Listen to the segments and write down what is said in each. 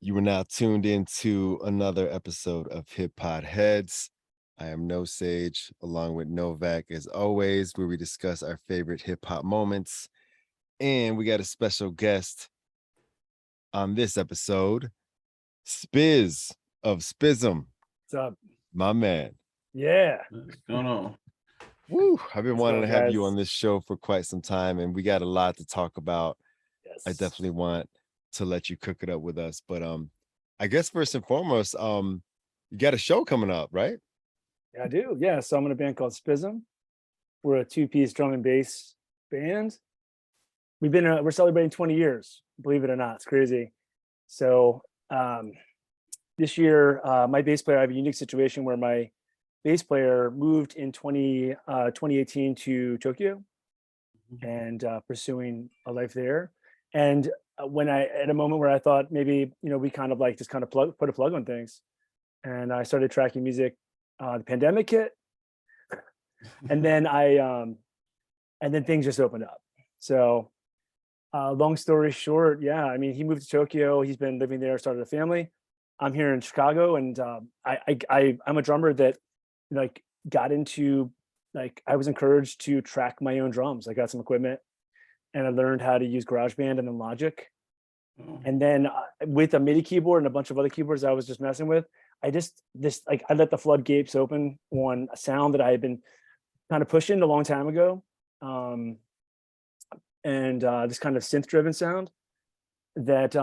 You are now tuned into another episode of HipPodHedz. I am No Sage, along with Novak, as always, where we discuss our favorite hip hop moments. And we got a special guest on this episode, Spiz of Spizm, What's up? my man. Yeah. What's going on? Woo! I've been What's wanting up, to have you guys? on this show for quite some time, and we got a lot to talk about. Yes. I definitely want to let you cook it up with us. But I guess first and foremost, you got a show coming up, right? Yeah, I do. Yeah. So I'm in a band called Spizm. We're a two-piece drum and bass band. We're celebrating 20 years, believe it or not. It's crazy. So this year, my bass player, I have a unique situation where my bass player moved in 2018 to Tokyo and pursuing a life there. And when at a moment where I thought maybe, we kind of like just kind of put a plug on things. And I started tracking music, the pandemic hit. And then and then things just opened up. So long story short, yeah, I mean, he moved to Tokyo. He's been living there, started a family. I'm here in Chicago, and I'm a drummer that like got into I was encouraged to track my own drums. I got some equipment, and I learned how to use GarageBand and then Logic. Oh, And then with a MIDI keyboard and a bunch of other keyboards I was just messing with, I let the floodgates open on a sound that I had been kind of pushing a long time ago. And this kind of synth driven sound that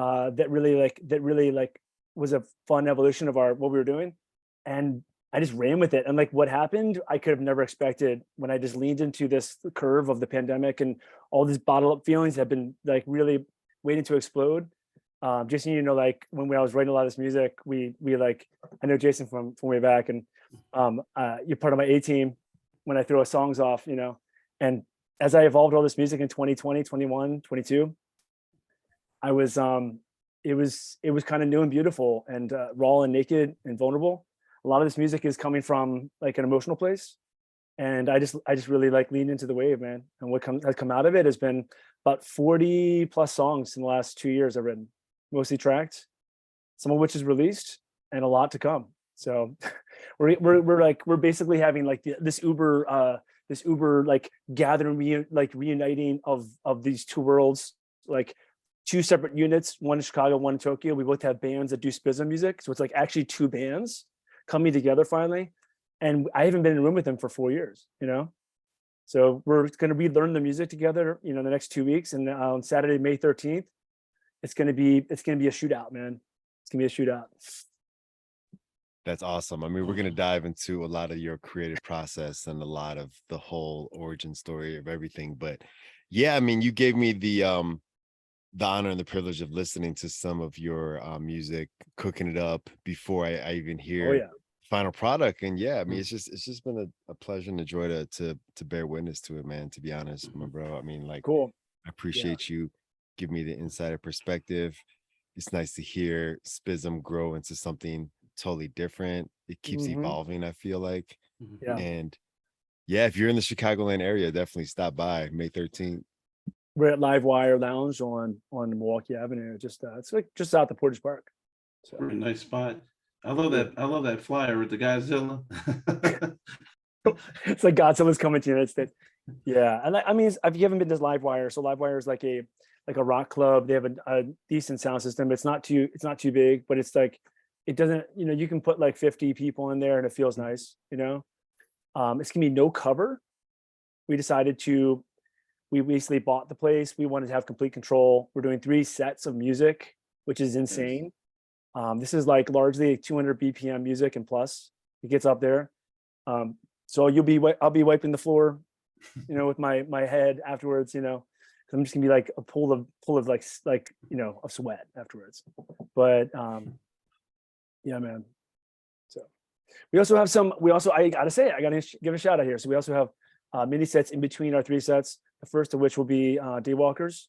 really was a fun evolution of what we were doing. And I just ran with it. And like what happened, I could have never expected when I just leaned into this curve of the pandemic, and all these bottled up feelings have been like really waiting to explode. Just so you know, like when I was writing a lot of this music, we like, I know Jason from way back, and you're part of my A team when I throw songs off, and as I evolved all this music in 2020, 21, 22, I was it was kind of new and beautiful and raw and naked and vulnerable. A lot of this music is coming from like an emotional place, and I just really like leaned into the wave, man. And what has come out of it has been about 40 plus songs in the last 2 years I've written, mostly tracked, some of which is released, and a lot to come. So we're basically having like this Uber like gathering, like reuniting of these two worlds, like two separate units, one in Chicago, one in Tokyo. We both have bands that do Spizm music, so it's like actually two bands coming together finally. And I haven't been in a room with them for 4 years, So we're going to relearn the music together, the next 2 weeks. And on Saturday, May 13th, it's going to be a shootout, man. It's going to be a shootout. That's awesome. I mean, we're gonna dive into a lot of your creative process and a lot of the whole origin story of everything. But yeah, I mean, you gave me the honor and the privilege of listening to some of your music, cooking it up before I even Oh hear yeah. final product. And yeah, I mean, it's just been a pleasure and a joy to bear witness to it, man. To be honest, my bro. I mean, like, Cool. I Yeah. appreciate you giving me the insider perspective. It's nice to hear Spizm grow into something totally different. It keeps Mhm. evolving, I feel like. Yeah. And yeah, if you're in the Chicagoland area, definitely stop by May 13th. We're at Live Wire Lounge on Milwaukee Avenue. Just it's like just out the Portage Park. So pretty nice spot. I love that. I love that flyer with the Godzilla. it's like Godzilla's coming to the United States. Yeah, and I mean, if you haven't been to Live Wire, so Live Wire is like a rock club. They have a decent sound system. It's not too big, but it's like it doesn't. You can put like 50 people in there, and it feels nice. It's gonna be no cover. We decided to. We basically bought the place. We wanted to have complete control. We're doing 3 sets of music, which is insane. This is like largely 200 BPM music and plus. It gets up there. So I'll be wiping the floor, with my head afterwards. 'Cause I'm just gonna be like a pool of like of sweat afterwards. But yeah, man. So we also have I gotta say, I gotta give a shout out here. So we also have mini sets in between our 3 sets. The first of which will be Daywalkers.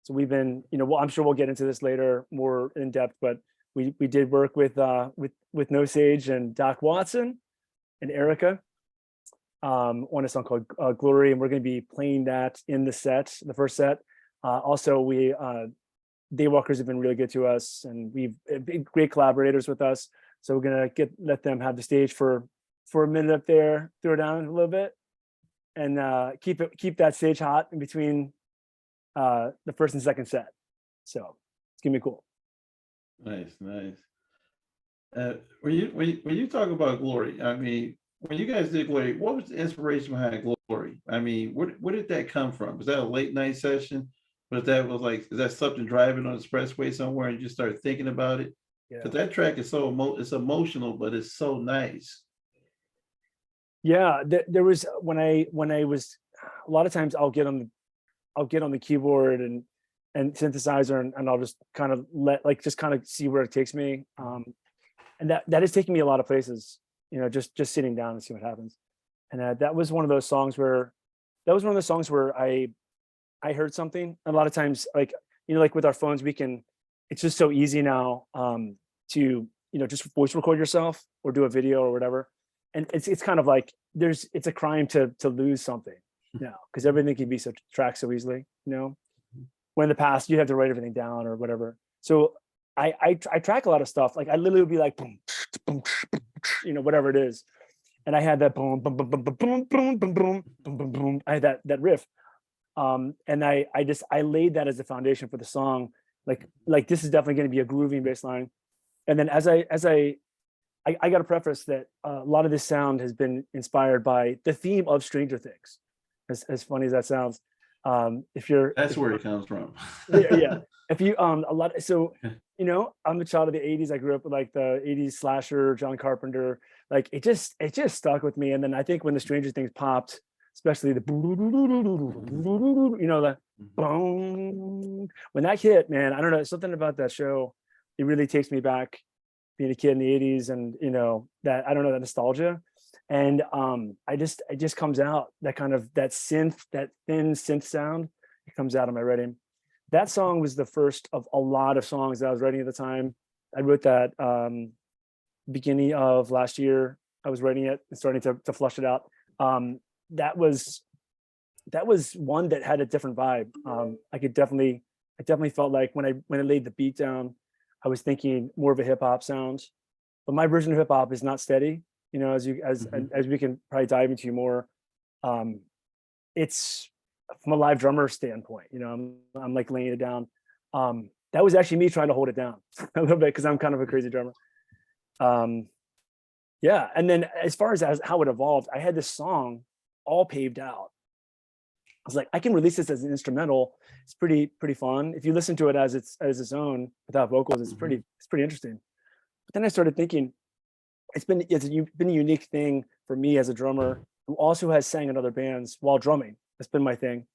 So we've been, well, I'm sure we'll get into this later more in depth, but we did work with No Sage and Doc Watson and Erica on a song called Glory, and we're going to be playing that in the first set. Also, Daywalkers have been really good to us, and we've been great collaborators with us. So we're gonna let them have the stage for a minute up there, throw it down a little bit, and keep that stage hot in between the first and second set. So it's gonna be cool. Nice, nice. When you talk about Glory, I mean, when you guys did Glory, what was the inspiration behind Glory? I mean, where did that come from? Was that a late night session? Is that something driving on the expressway somewhere and you just start thinking about it? Yeah. Because that track is it's emotional, but it's so nice. Yeah, there was when I was, a lot of times I'll get on the keyboard and synthesizer, and I'll just kind of just kind of see where it takes me. And that is taking me a lot of places, just sitting down and see what happens. And that was one of those songs where I heard something. A lot of times, like with our phones, it's just so easy now to just voice record yourself or do a video or whatever. And it's kind of like it's a crime to lose something now, because everything can be tracked so easily, when in the past you have to write everything down or whatever. So I track a lot of stuff. Like I literally would be like boom, boom, boom, whatever it is. And I had that boom, boom, boom, boom, boom, boom, boom, boom, boom, boom, boom, boom. I had that riff. And I laid that as the foundation for the song. Like this is definitely going to be a grooving bass line. And then as I got to preface that a lot of this sound has been inspired by the theme of Stranger Things, as funny as that sounds. That's where it comes from. Yeah. If you I'm a child of the 80s. I grew up with like the 80s slasher, John Carpenter. Like it just stuck with me. And then I think when the Stranger Things popped, especially the the boom, when that hit, man, I don't know, something about that show, it really takes me back, being a kid in the 80s, and that, I don't know, that nostalgia. And it just comes out, that kind of that synth, that thin synth sound, it comes out of my writing. That song was the first of a lot of songs that I was writing at the time. I wrote that beginning of last year. I was writing it and starting to flush it out. That was one that had a different vibe. I definitely felt like when I laid the beat down, I was thinking more of a hip hop sound. But my version of hip hop is not steady. As we can probably dive into more. It's from a live drummer standpoint. I'm like laying it down. That was actually me trying to hold it down a little bit, because I'm kind of a crazy drummer. Yeah, and then as far as how it evolved, I had this song all paved out. I was like, I can release this as an instrumental. It's pretty fun. If you listen to it as its own without vocals, it's pretty interesting. But then I started thinking, it's been a unique thing for me as a drummer who also has sang in other bands while drumming. That's been my thing.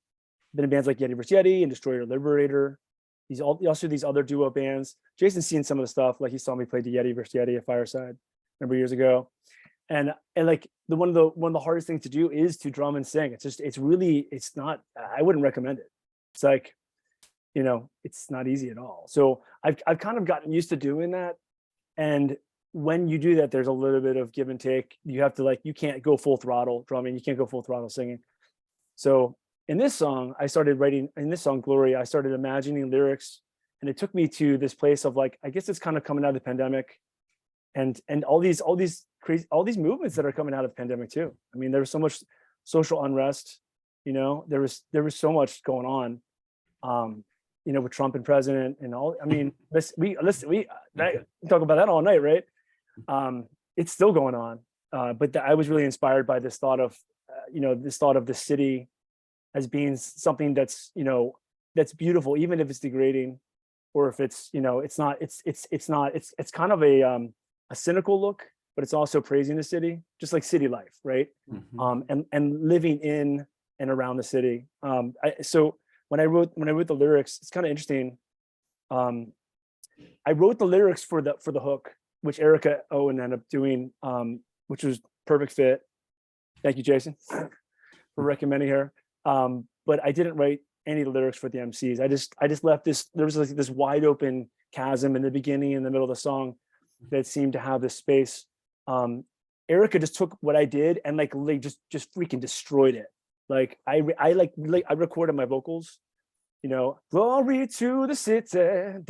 Been in bands like Yeti vs. Yeti and Destroyer Liberator. Also these other duo bands. Jason's seen some of the stuff. Like he saw me play the Yeti vs. Yeti at Fireside a number of years ago. And like one of the hardest things to do is to drum and sing. It's not, I wouldn't recommend it. It's like, it's not easy at all. So I've kind of gotten used to doing that. And when you do that, there's a little bit of give and take. You have to you can't go full throttle drumming. You can't go full throttle singing. So in this song, Glory, I started imagining lyrics, and it took me to this place of I guess it's kind of coming out of the pandemic, and all these movements that are coming out of the pandemic too. I mean, there was so much social unrest, there was so much going on, with Trump and president and all. I mean, we talk about that all night, right? It's still going on. But I was really inspired by this thought of the city as being something that's beautiful, even if it's degrading, or if it's it's kind of a cynical look, but it's also praising the city, just like city life, right? And living in and around the city. So when I wrote the lyrics, it's kind of interesting. I wrote the lyrics for the hook, which Erica Owen ended up doing, which was perfect fit. Thank you, Jason, for recommending her. But I didn't write any of the lyrics for the MCs. I just left there was this wide open chasm in the beginning and the middle of the song that seemed to have this space. Erica just took what I did and just freaking destroyed it. I recorded my vocals glory to the city, and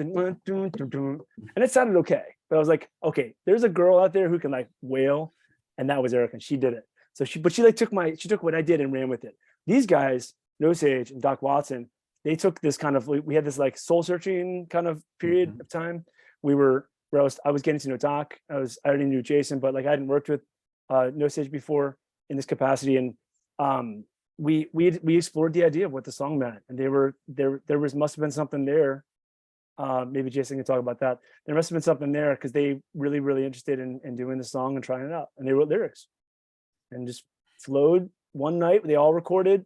it sounded okay. But I was like, okay, there's a girl out there who can like wail, and that was Erica, and she did it. So she like took what I did and ran with it. These guys, No Sage and Doc Watson, they took this kind of, we had this like soul searching kind of period of time. I was getting to know Doc. I already knew Jason, but like I hadn't worked with No Sage before in this capacity, and we explored the idea of what the song meant, and must have been something there. Maybe Jason can talk about that. There must have been something there because they really interested in doing the song and trying it out, and they wrote lyrics and just flowed one night. They all recorded.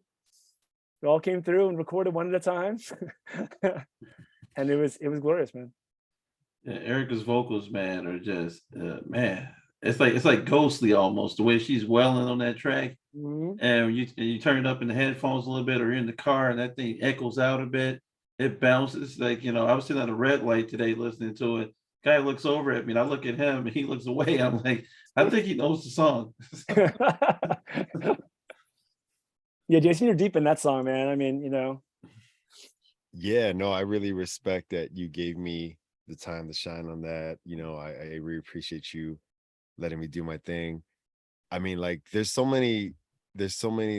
They all came through and recorded one at a time, and it was glorious, man. Yeah, Erica's vocals, man, are just man. It's like ghostly almost the way she's wailing on that track. Mm-hmm. And you turn it up in the headphones a little bit, or you're in the car, and that thing echoes out a bit. It bounces like I was sitting at a red light today listening to it. Guy looks over at me, and I look at him, and he looks away. I'm like, I think he knows the song. Yeah, Jason, you're deep in that song, man. I mean, Yeah, no, I really respect that you gave me the time to shine on that. I really appreciate you letting me do my thing. I mean, like, there's so many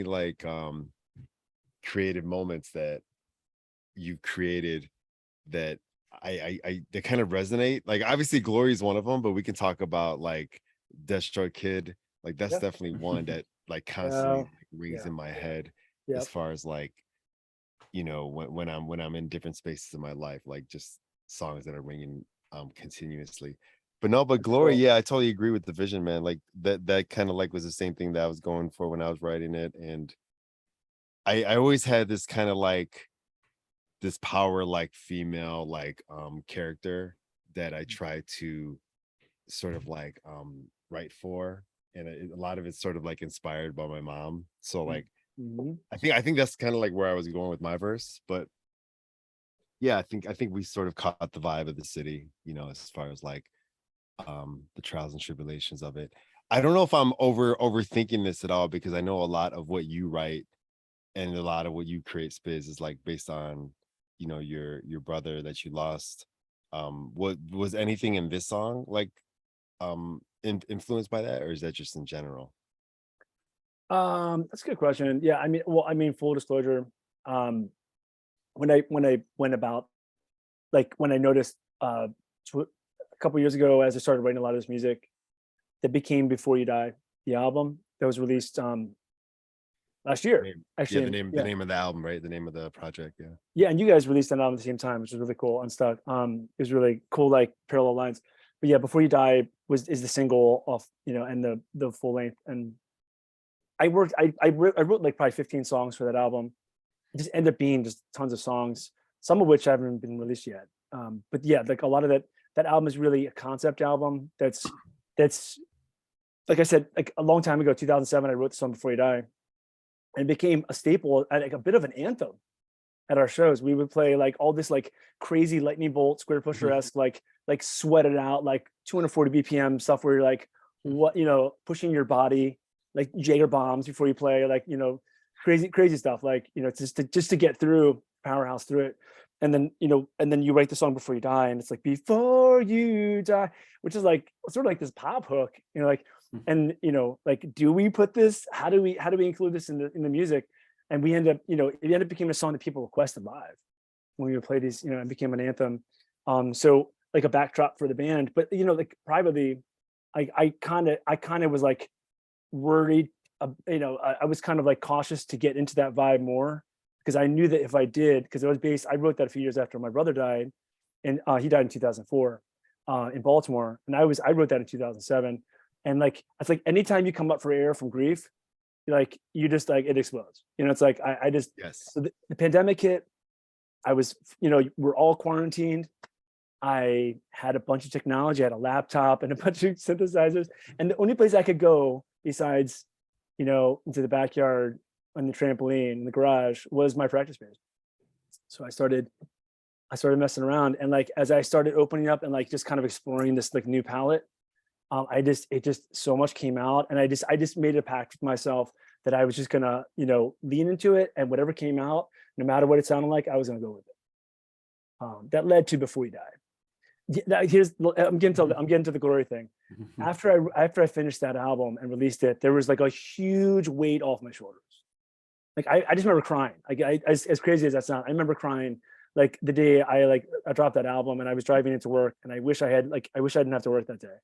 like creative moments that you've created that they kind of resonate. Like, obviously Glory is one of them, but we can talk about like Destroy Kid. Like, that's definitely one that like constantly rings in my head as far as like, when I'm in different spaces in my life, like just songs that are ringing continuously. But Glory, yeah, I totally agree with the vision, man. Like that kind of like was the same thing that I was going for when I was writing it. And I always had this kind of like this power like female like character that I try to sort of like write for. And a lot of it's sort of like inspired by my mom. So like I think that's kind of like where I was going with my verse. But yeah, I think we sort of caught the vibe of the city, as far as like the trials and tribulations of it. I don't know if I'm overthinking this at all, because I know a lot of what you write and a lot of what you create, Spiz, is like based on your brother that you lost. What was anything in this song like influenced by that, or is that just in general? That's a good question. Yeah, I mean, full disclosure, when I went about, like when I noticed a couple years ago, as I started writing a lot of this music that became Before You Die, the album that was released last year. Actually, the name of the album, right? The name of the project, yeah. Yeah, and you guys released an album at the same time, which was really cool. Unstuck. It was really cool, like parallel lines. But yeah, Before You Die is the single off, and the full length. And I wrote like probably 15 songs for that album. It just ended up being just tons of songs, some of which haven't been released yet. But yeah, like a lot of that album is really a concept album. That's like I said, like a long time ago, 2007, I wrote the song Before You Die, and it became a staple, like a bit of an anthem at our shows. We would play like all this like crazy lightning bolt, Square Pusher-esque, like sweated out, like 240 BPM stuff where you're like, what, pushing your body, like Jaeger bombs before you play, like, crazy stuff, like, just to get through, powerhouse through it. And then, you write the song Before You Die, and it's like, before you die, which is like sort of like this pop hook, like, and, like, do we put this, how do we include this in the music? And we end up, it ended up becoming a song that people requested live when we would play these, it became an anthem. So like a backdrop for the band, but, like privately, I kind of was like worried, I was kind of like cautious to get into that vibe more, because I knew that if I did, because I wrote that a few years after my brother died, and he died in 2004 in Baltimore, and I wrote that in 2007. And like, it's like anytime you come up for air from grief, like you just like, it explodes. It's like I just, yes. So the pandemic hit. I was, we're all quarantined. I had a bunch of technology. I had a laptop and a bunch of synthesizers, and the only place I could go besides, into the backyard on the trampoline in the garage was my practice space. So I started messing around, and like as I started opening up and like just kind of exploring this like new palette, it just so much came out, and I just made a pact with myself that I was just gonna, lean into it, and whatever came out, no matter what it sounded like, I was gonna go with it. That led to Before You Die. I'm getting to the glory thing. After I finished that album and released it, there was like a huge weight off my shoulders. Like I just remember crying. Like as crazy as that sounds, I remember crying like the day I dropped that album, and I was driving into work, and I wish I didn't have to work that day.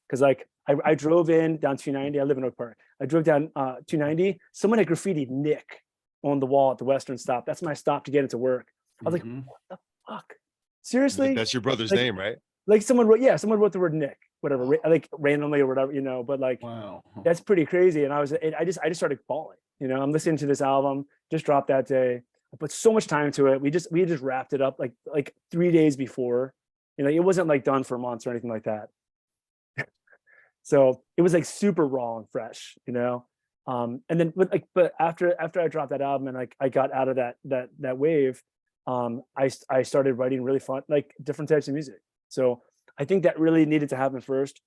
Because like I drove in down 290. I live in Oak Park. I drove down 290. Someone had graffitied Nick on the wall at the Western stop. That's my stop to get into work. I was like, what the fuck? Seriously? That's your brother's Like, name, right? like someone wrote the word Nick, whatever, like randomly or whatever, but like, Wow. that's pretty crazy. And I just started bawling, I'm listening to this album, just dropped that day. I put so much time to it. We just wrapped it up like 3 days before, it wasn't like done for months or anything like that. So it was like super raw and fresh, and then but after I dropped that album and like I got out of that wave, I started writing really fun, like different types of music. So I think that really needed to happen first,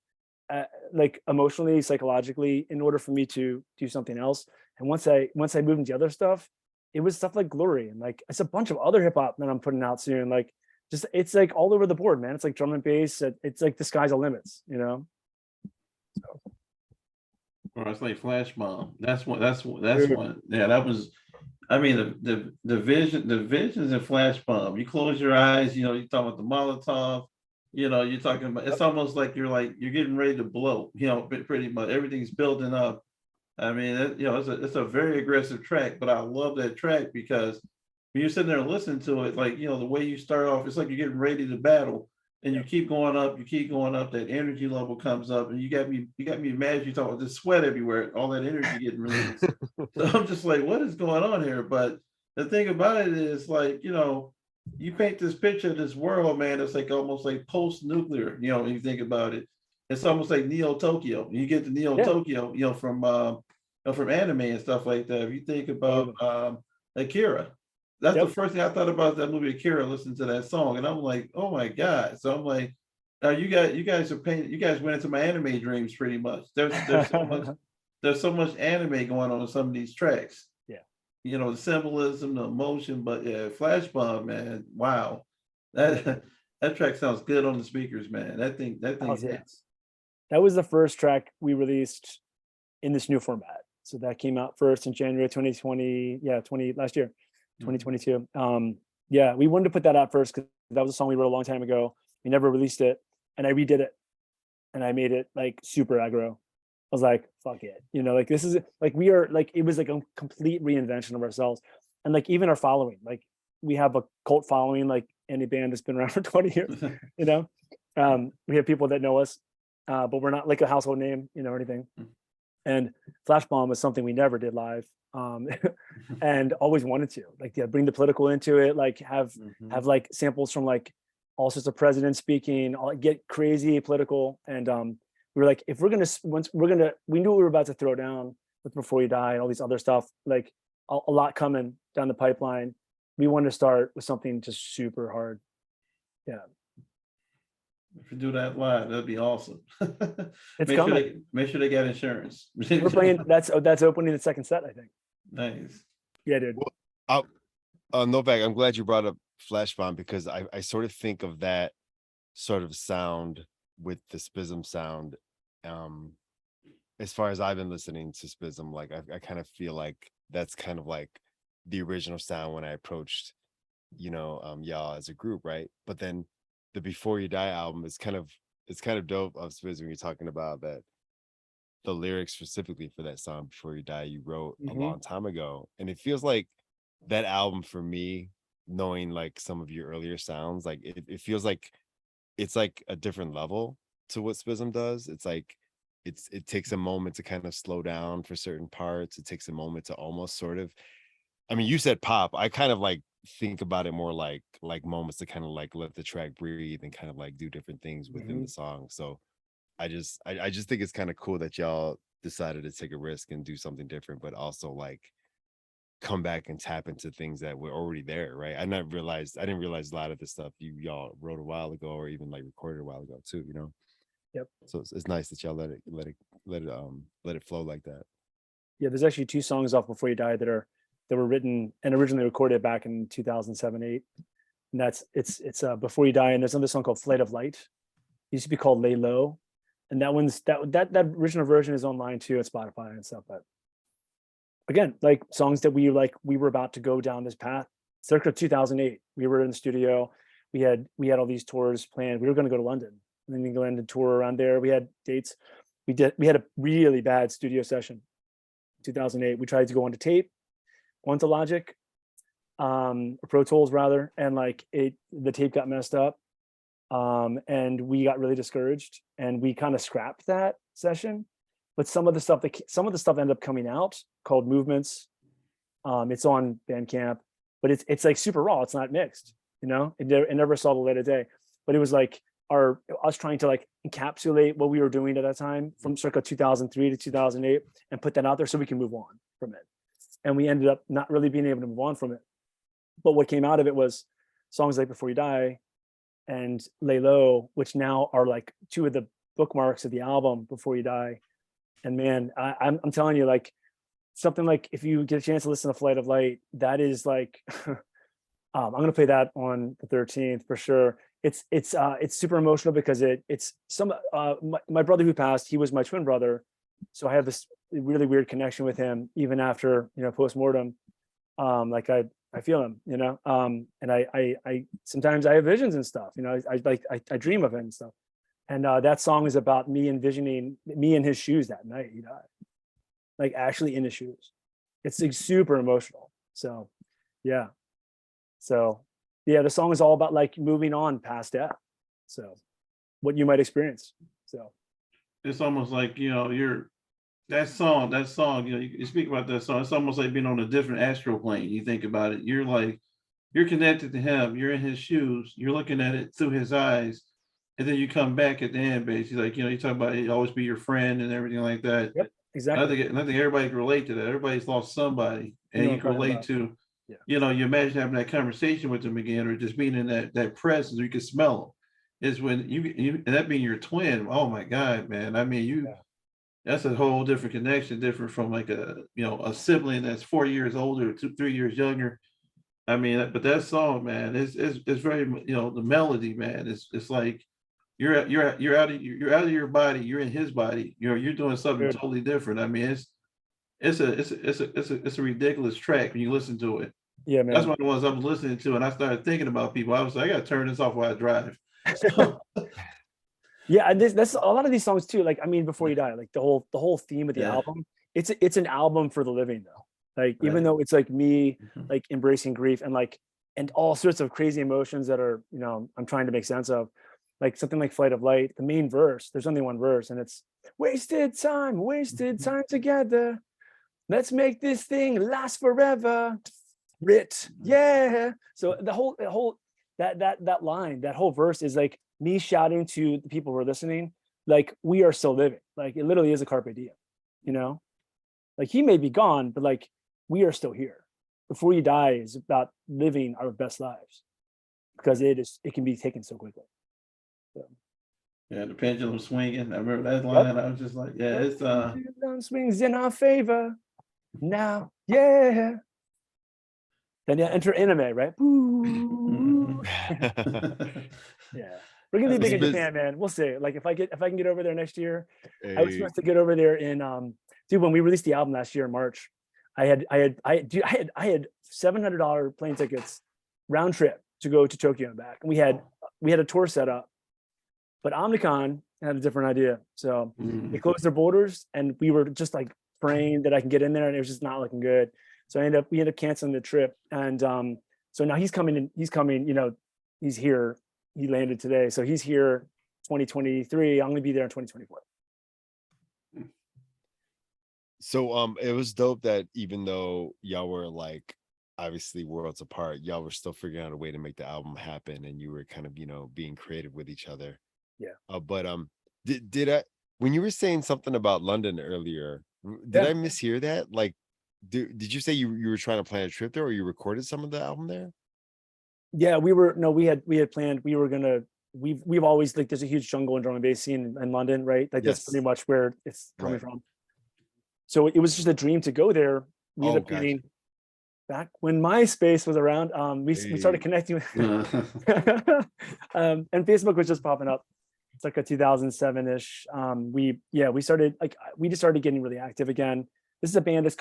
like emotionally, psychologically, in order for me to do something else. And once I moved into other stuff, it was stuff like Glory, and like it's a bunch of other hip hop that I'm putting out soon. Like just it's like all over the board, man. It's like drum and bass. It's like the sky's the limits, So. Or it's like Flash Bomb. That's one. That's Dude. one. Yeah, that was. I mean, the visions in Flash Bomb. You close your eyes. You're talking about the Molotov. You're talking about. It's almost like you're getting ready to blow. Pretty much everything's building up. I mean, it's a very aggressive track, but I love that track because when you're sitting there listening to it, like the way you start off, it's like you're getting ready to battle. And you keep going up, that energy level comes up, and you got me mad. You talk about the sweat everywhere, all that energy getting released. So I'm just like, what is going on here? But the thing about it is like, you paint this picture of this world, man, it's like almost like post-nuclear, when you think about it. It's almost like Neo Tokyo. You get the Neo Tokyo, from anime and stuff like that. If you think about Akira. That's the first thing I thought about that movie Akira, listening to that song. And I'm like, oh my God. So I'm like, you guys are painting, you guys went into my anime dreams pretty much. There's so much anime going on in some of these tracks. Yeah. The symbolism, the emotion, but yeah, Flash Bomb, man. Wow. That track sounds good on the speakers, man. That thing hits. That was the first track we released in this new format. So that came out first in January 2020. Yeah, last year. 2022. Yeah, we wanted to put that out first because that was a song we wrote a long time ago. We never released it, and I redid it, and I made it like super aggro. I was like, fuck it, like this is like we are like it was like a complete reinvention of ourselves, and like even our following, like we have a cult following, like any band that's been around for 20 years. We have people that know us, but we're not like a household name, or anything. And Flash Bomb was something we never did live. And always wanted to bring the political into it, like have like samples from like all sorts of presidents speaking, get crazy political. And we were like, if we knew we were about to throw down with Before You Die and all these other stuff, like a lot coming down the pipeline. We wanted to start with something just super hard. Yeah. If you do that live, that'd be awesome. It's coming. Make sure they got insurance. We're playing. That's opening the second set, I think. Nice. Yeah, dude. Well, Novak, I'm glad you brought up Flash Bomb because I sort of think of that sort of sound with the Spizm sound. As far as I've been listening to Spizm, like I kind of feel like that's kind of like the original sound when I approached, y'all as a group, right? But then the Before You Die album is kind of dope of Spizm when you're talking about that. The lyrics specifically for that song Before You Die you wrote a long time ago, and it feels like that album for me, knowing like some of your earlier sounds, like it feels like it's like a different level to what Spizm does. It's like it takes a moment to kind of slow down for certain parts. It takes a moment to almost sort of, I mean, you said pop, I kind of like think about it more like moments to kind of like let the track breathe and kind of like do different things within the song. So I just think it's kind of cool that y'all decided to take a risk and do something different, but also like come back and tap into things that were already there, right? I didn't realize a lot of the stuff y'all wrote a while ago or even like recorded a while ago too, Yep. So it's nice that y'all let it flow like that. Yeah, there's actually 2 songs off Before You Die that that were written and originally recorded back in 2007, 8. And it's Before You Die. And there's another song called Flight of Light. It used to be called Lay Low. And that original version is online too at Spotify and stuff. But again, like songs that we were about to go down this path. Circa 2008, we were in the studio. We had all these tours planned. We were going to go to London and then England and tour around there. We had dates. We had a really bad studio session. 2008. We tried to go onto tape, onto Logic, or Pro Tools rather, and the tape got messed up. And we got really discouraged and we kind of scrapped that session. But some of the stuff ended up coming out called Movements. It's on Bandcamp, but it's like super raw. It's not mixed, you know. It never saw the light of day. But it was like us trying to like encapsulate what we were doing at that time from circa 2003 to 2008 and put that out there so we can move on from it. And we ended up not really being able to move on from it. But what came out of it was songs like Before You Die and Lay Low, which now are like two of the bookmarks of the album Before You Die. And man, I'm telling you, like something like if you get a chance to listen to Flight of Light, that is like I'm gonna play that on the 13th for sure. It's super emotional because it's some my brother who passed, he was my twin brother, so I have this really weird connection with him even after, you know, post-mortem. Like I feel him, you know, and I sometimes I have visions and stuff, you know, I dream of him and stuff. And that song is about me envisioning me in his shoes that night he died, like actually in his shoes. It's like super emotional. So yeah. So yeah, the song is all about like moving on past death. So what you might experience. So It's almost like, you know, that song, you know, you speak about that song, it's almost like being on a different astral plane. You think about it, you're connected to him, you're in his shoes, you're looking at it through his eyes, and then you come back at the end, basically, like, you know, you talk about he'd always be your friend and everything like that. yep, exactly. I think everybody can relate to that. Everybody's lost somebody, and you can relate to, yeah. you know, you imagine having that conversation with them again, or just being in that presence, you can smell them. Is when you and that being your twin. Oh my God, man! I mean, Yeah. that's a whole different connection, different from like a sibling that's 4 years older, 3 years younger. I mean, but that song, man, it's very, you know, the melody, man, it's like you're out of your body, you're in his body, you know, you're doing something Good. totally different. I mean, it's a ridiculous track when you listen to it. Yeah, man. That's one of the ones I was listening to, and I started thinking about people. I was like, I gotta turn this off while I drive. So, Yeah, and that's a lot of these songs too. Like, I mean, Before You Die, like the whole theme of the Yeah. album, it's an album for the living though. Like, even Right. though it's like me, Mhm. like embracing grief and all sorts of crazy emotions that are, you know, I'm trying to make sense of. Like something like Flight of Light, the main verse, there's only one verse, and it's wasted time together. Let's make this thing last forever. Writ, yeah. So the whole that line, that whole verse is like me shouting to the people who are listening, like we are still living. Like it literally is a carpe diem, you know. Like he may be gone, but like we are still here. Before You Die is about living our best lives because it can be taken so quickly. So, Yeah, the pendulum swinging. I remember that yep. line. I was just like, yeah, it's Pendulum swings in our favor now, yeah. Then you enter anime, right? Ooh. Yeah, we're gonna be big in Japan, man. We'll see. Like if I can get over there next year, I was Hey, supposed to get over there in dude, when we released the album last year in March, I had $700 plane tickets round trip to go to Tokyo and back, and we had a tour set up, but Omnicon had a different idea, so they closed their borders, and we were just like praying that I can get in there, and it was just not looking good. So we ended up canceling the trip, and so now he's coming. You know, he's here. He landed today, so he's here 2023. I'm gonna be there in 2024. so it was dope that even though y'all were like obviously worlds apart, y'all were still figuring out a way to make the album happen, and you were kind of, you know, being creative with each other. Yeah. But did I, when you were saying something about London earlier, did Yeah. I mishear that? Like, did you say you were trying to plan a trip there, or you recorded some of the album there? Yeah, we had planned. We were gonna. We've always like there's a huge jungle and drum and bass scene in London, right? Like that's Yes. pretty much where it's coming Right. from. So it was just a dream to go there. We ended up Gotcha. getting back when MySpace was around. We started Hey. connecting with, and Facebook was just popping up. It's like a 2007-ish. We started we just started getting really active again. This is a band has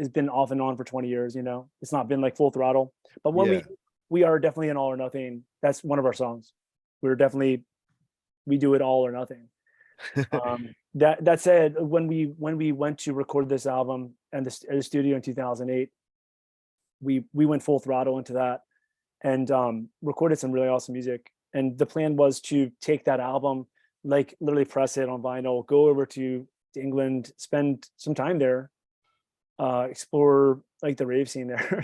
been off and on for 20 years. You know, it's not been like full throttle. But when Yeah. we are definitely an all or nothing. That's one of our songs. We do it all or nothing. That said, when we went to record this album and the studio in 2008, we went full throttle into that and recorded some really awesome music. And the plan was to take that album, like literally press it on vinyl, go over to England, spend some time there, explore like the rave scene there.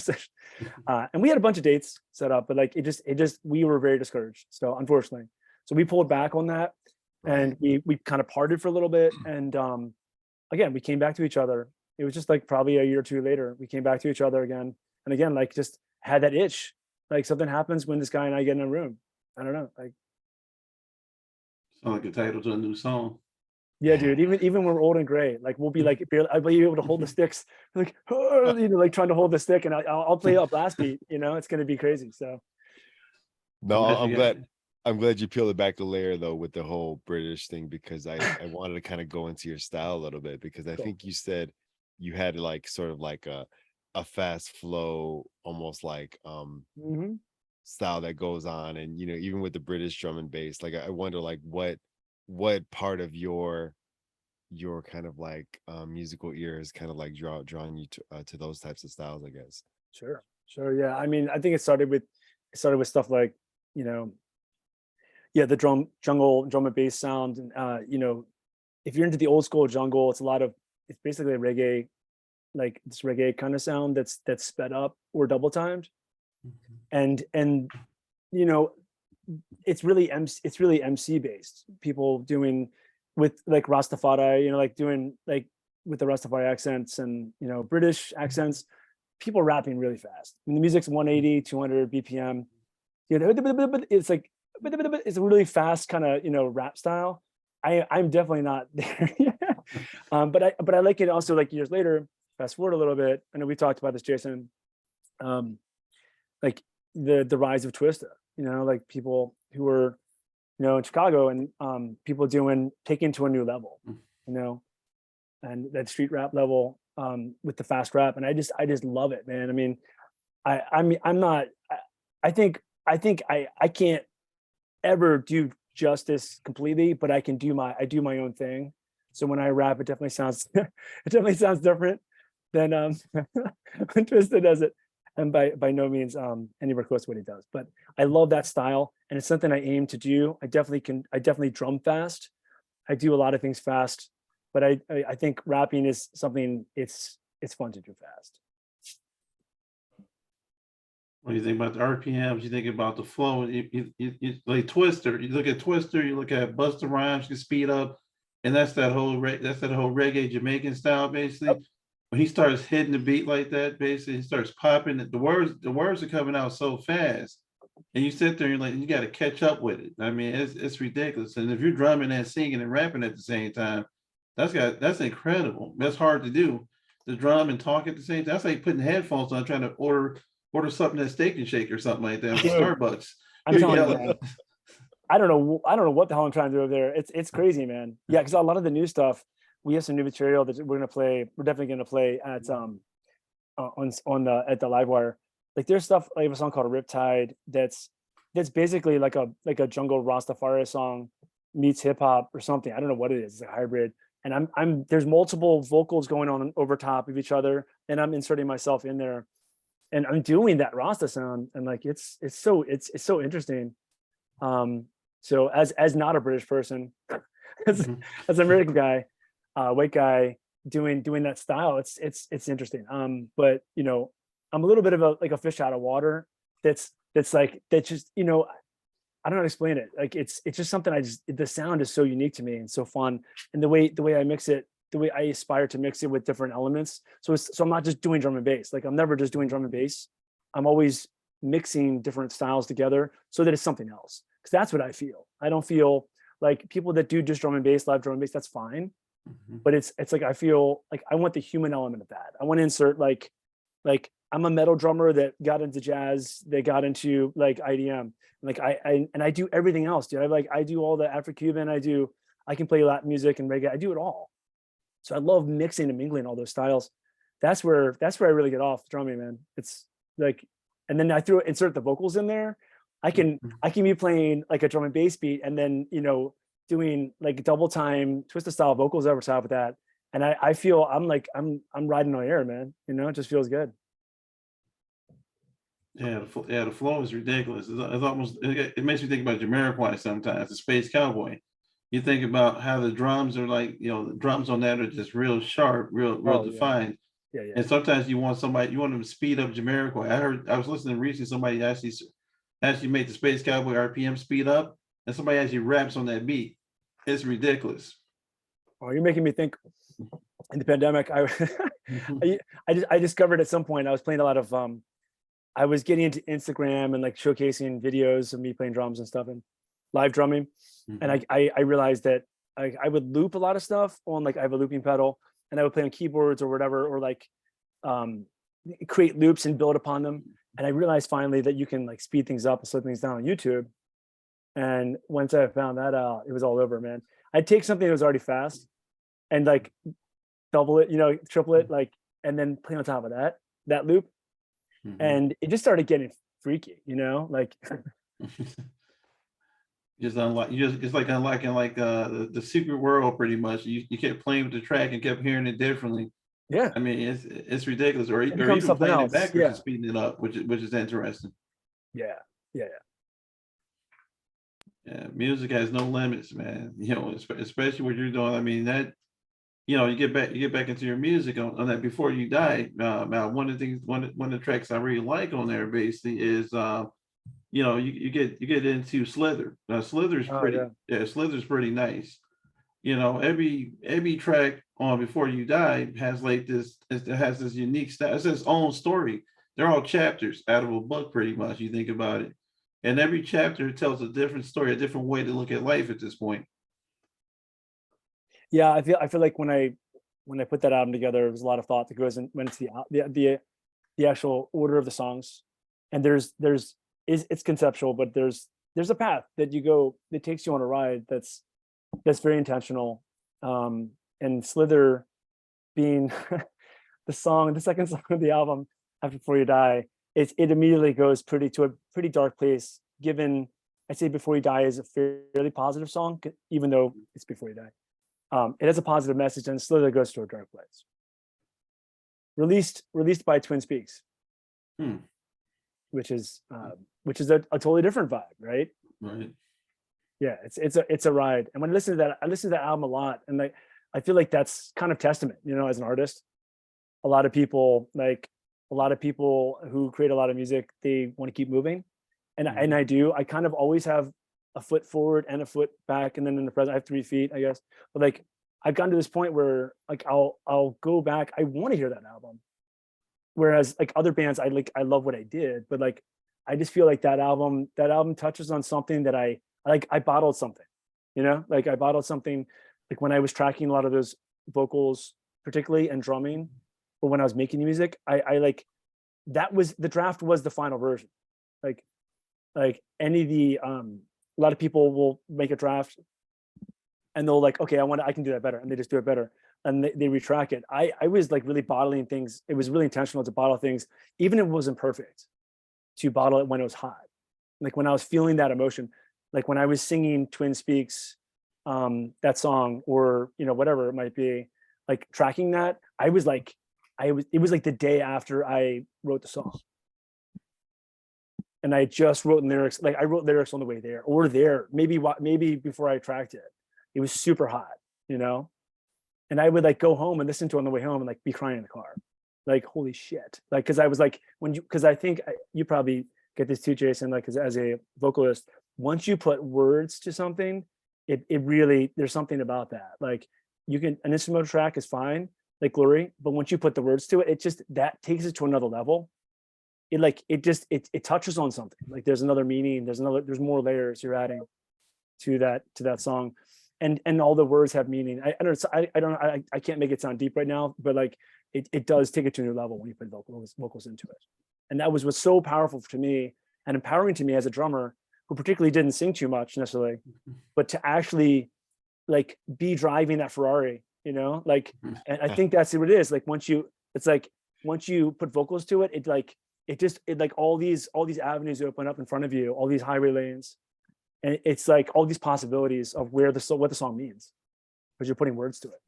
And we had a bunch of dates set up, but like it just we were very discouraged. So unfortunately, so we pulled back on that, and we kind of parted for a little bit. And again, we came back to each other. It was just like probably a year or two later, we came back to each other again. And again, like just had that itch. Like something happens when this guy and I get in a room. I don't know. Like, Sound like a title to a new song. yeah, dude. Even when we're old and gray, like we'll be like, I'll be able to hold the sticks, like like trying to hold the stick, and I'll play a blast beat. You know, it's gonna be crazy. So No, Unless I'm you glad. I'm glad you peeled it back the layer though with the whole British thing, because I wanted to kind of go into your style a little bit, because I cool. think you said you had like sort of like a fast flow, almost like Mhm. style that goes on. And you know, even with the British drum and bass, like I wonder like what part of your kind of like musical ear is kind of like drawing you to those types of styles, I guess. Sure. Yeah. I mean, I think it started with stuff like, you know, yeah, the drum and bass sound. And you know, if you're into the old school jungle, it's basically a reggae, like this reggae kind of sound that's sped up or double timed. And you know, it's really MC based. People doing with like Rastafari, you know, like doing like with the Rastafari accents and, you know, British accents, people rapping really fast. I mean, the music's 180, 200 BPM. You know, it's like it's a really fast kind of, you know, rap style. I'm definitely not there yet. But I like it also, like years later, fast forward a little bit. I know we talked about this, Jason. Like the rise of Twista, you know, like people who were, you know, in Chicago, and people taking to a new level, you know, and that street rap level with the fast rap. And I just love it, man. I mean, I'm not, I think I can't ever do justice completely, but I do my own thing. So when I rap, it definitely sounds different than when Twista does it. And by no means anywhere close to what he does. But I love that style, and it's something I aim to do. I definitely drum fast. I do a lot of things fast, but I think rapping is something it's fun to do fast. When you think about the RPMs, you think about the flow. You like Twister. You look at Twister. You look at Busta Rhymes. You can speed up, and that's that whole reggae Jamaican style, basically. Yep. When he starts hitting the beat like that, basically, he starts popping. The words are coming out so fast, and you sit there and you're like, you got to catch up with it. I mean, it's ridiculous. And if you're drumming and singing and rapping at the same time, that's incredible. That's hard to do. The drum and talk at the same time. That's like putting headphones on, trying to order something at Steak and Shake or something like that from Dude, Starbucks. I'm You're telling you, yelling. man. I don't know what the hell I'm trying to do over there. It's crazy, man. Yeah, because a lot of the new stuff, we have some new material that we're definitely gonna play at at the Livewire. Like there's stuff, like a song called Riptide that's basically like a jungle Rastafari song meets hip hop or something. I don't know what it is. It's a hybrid. And I'm there's multiple vocals going on over top of each other, and I'm inserting myself in there, and I'm doing that Rasta sound, and like it's so interesting. So as not a British person, as an American guy, white guy doing that style, it's interesting. But you know, I'm a little bit of a fish out of water. That's just, you know, I don't know how to explain it. Like it's just something the sound is so unique to me and so fun, and the way I mix it, the way I aspire to mix it with different elements. So I'm not just doing drum and bass. Like I'm never just doing drum and bass. I'm always mixing different styles together so that it's something else. Because that's what I feel. I don't feel like people that do just drum and bass, live drum and bass, that's fine. But it's like I feel like I want the human element of that. I want to insert like I'm a metal drummer that got into jazz, that got into like IDM. Like I do everything else, dude. I do all the Afro-Cuban, I can play Latin music and reggae. I do it all. So I love mixing and mingling all those styles. That's where I really get off drumming, man. It's like, and then I insert the vocals in there. I can be playing like a drum and bass beat and then, doing like double time twisted style vocals over top of that. And I feel I'm riding on air, man. It just feels good. Yeah, the flow is ridiculous. It's almost, it makes me think about Jamiroquai sometimes, the Space Cowboy. You think about how the drums are like, the drums on that are just real sharp, real defined. Yeah, yeah. And sometimes you want them to speed up Jamiroquai. I was listening recently, somebody actually made the Space Cowboy RPM speed up, and somebody actually raps on that beat. It's ridiculous. Oh, you're making me think. In the pandemic, I discovered at some point I was playing a lot of I was getting into Instagram and like showcasing videos of me playing drums and stuff and live drumming. And I realized that I would loop a lot of stuff on, like, I have a looping pedal, and I would play on keyboards or whatever, or like create loops and build upon them. And I realized finally that you can like speed things up and slow things down on YouTube. And once I found that out, it was all over, man. I'd take something that was already fast and like double it, triple it, like, and then play on top of that loop. And it just started getting freaky, like it's like unlocking like the secret world pretty much. You kept playing with the track and kept hearing it differently. Yeah, I mean, it's ridiculous. Or even something playing else. it backwards and speeding it up, which is interesting. Yeah. Yeah, music has no limits, man. Especially what you're doing. I mean, that you get back into your music on that Before You Die. Now, one of the tracks I really like on there basically is you get into Slither. Now Slither's pretty, Slither's pretty nice. Every track on Before You Die has like this, it has this unique style. It's its own story. They're all chapters out of a book, pretty much. You think about it, and every chapter tells a different story, a different way to look at life at this point. Yeah, I feel like when I put that album together, there's a lot of thought that goes in when it's the actual order of the songs, and it's conceptual, but there's a path that you go that takes you on a ride that's very intentional. And Slither being the second song of the album after Before You Die, it immediately goes to a pretty dark place. Given I say Before You Die is a fairly positive song, even though it's Before You Die. It has a positive message, and Slither goes to a dark place. Released by Twin Speaks, which is a totally different vibe, right? Right. Yeah, it's a ride. And when I listen to that album a lot, and I feel like that's kind of testament, as an artist. A lot of people who create a lot of music, they want to keep moving, and I do. I kind of always have a foot forward and a foot back, and then in the present I have 3 feet, I guess. But like I've gotten to this point where like I'll go back. I want to hear that album, whereas like other bands, I love what I did, but like I just feel like that album touches on something that I bottled something, like I bottled something. Like when I was tracking a lot of those vocals, particularly, and drumming, or when I was making the music, I like that was the draft was the final version. Like any of the a lot of people will make a draft and they'll like, okay, I can do that better, and they just do it better, and they retrack it. I was like really bottling things. It was really intentional to bottle things, even if it wasn't perfect, to bottle it when it was hot, like when I was feeling that emotion, like when I was singing Twin Speaks, that song, or whatever it might be, like tracking that. It was like the day after I wrote the song, and I just wrote lyrics. Like I wrote lyrics on the way there, or maybe before I tracked it. It was super hot, and I would like go home and listen to it on the way home and like be crying in the car, like holy shit, like because I was like because I think you probably get this too, Jason, like as a vocalist, once you put words to something, it really, there's something about that. Like an instrumental track is fine, like Glory, but once you put the words to it, it just, that takes it to another level. It touches on something. Like there's another meaning, there's more layers you're adding to that song, and all the words have meaning. I can't make it sound deep right now, but like it does take it to a new level when you put vocals into it. And that was what's so powerful to me and empowering to me as a drummer who particularly didn't sing too much necessarily, but to actually like be driving that Ferrari, you know, like, and I think that's what it is. Like once you put vocals to it, it like all these avenues open up in front of you, all these highway lanes. And it's like all these possibilities of what the song means, because you're putting words to it.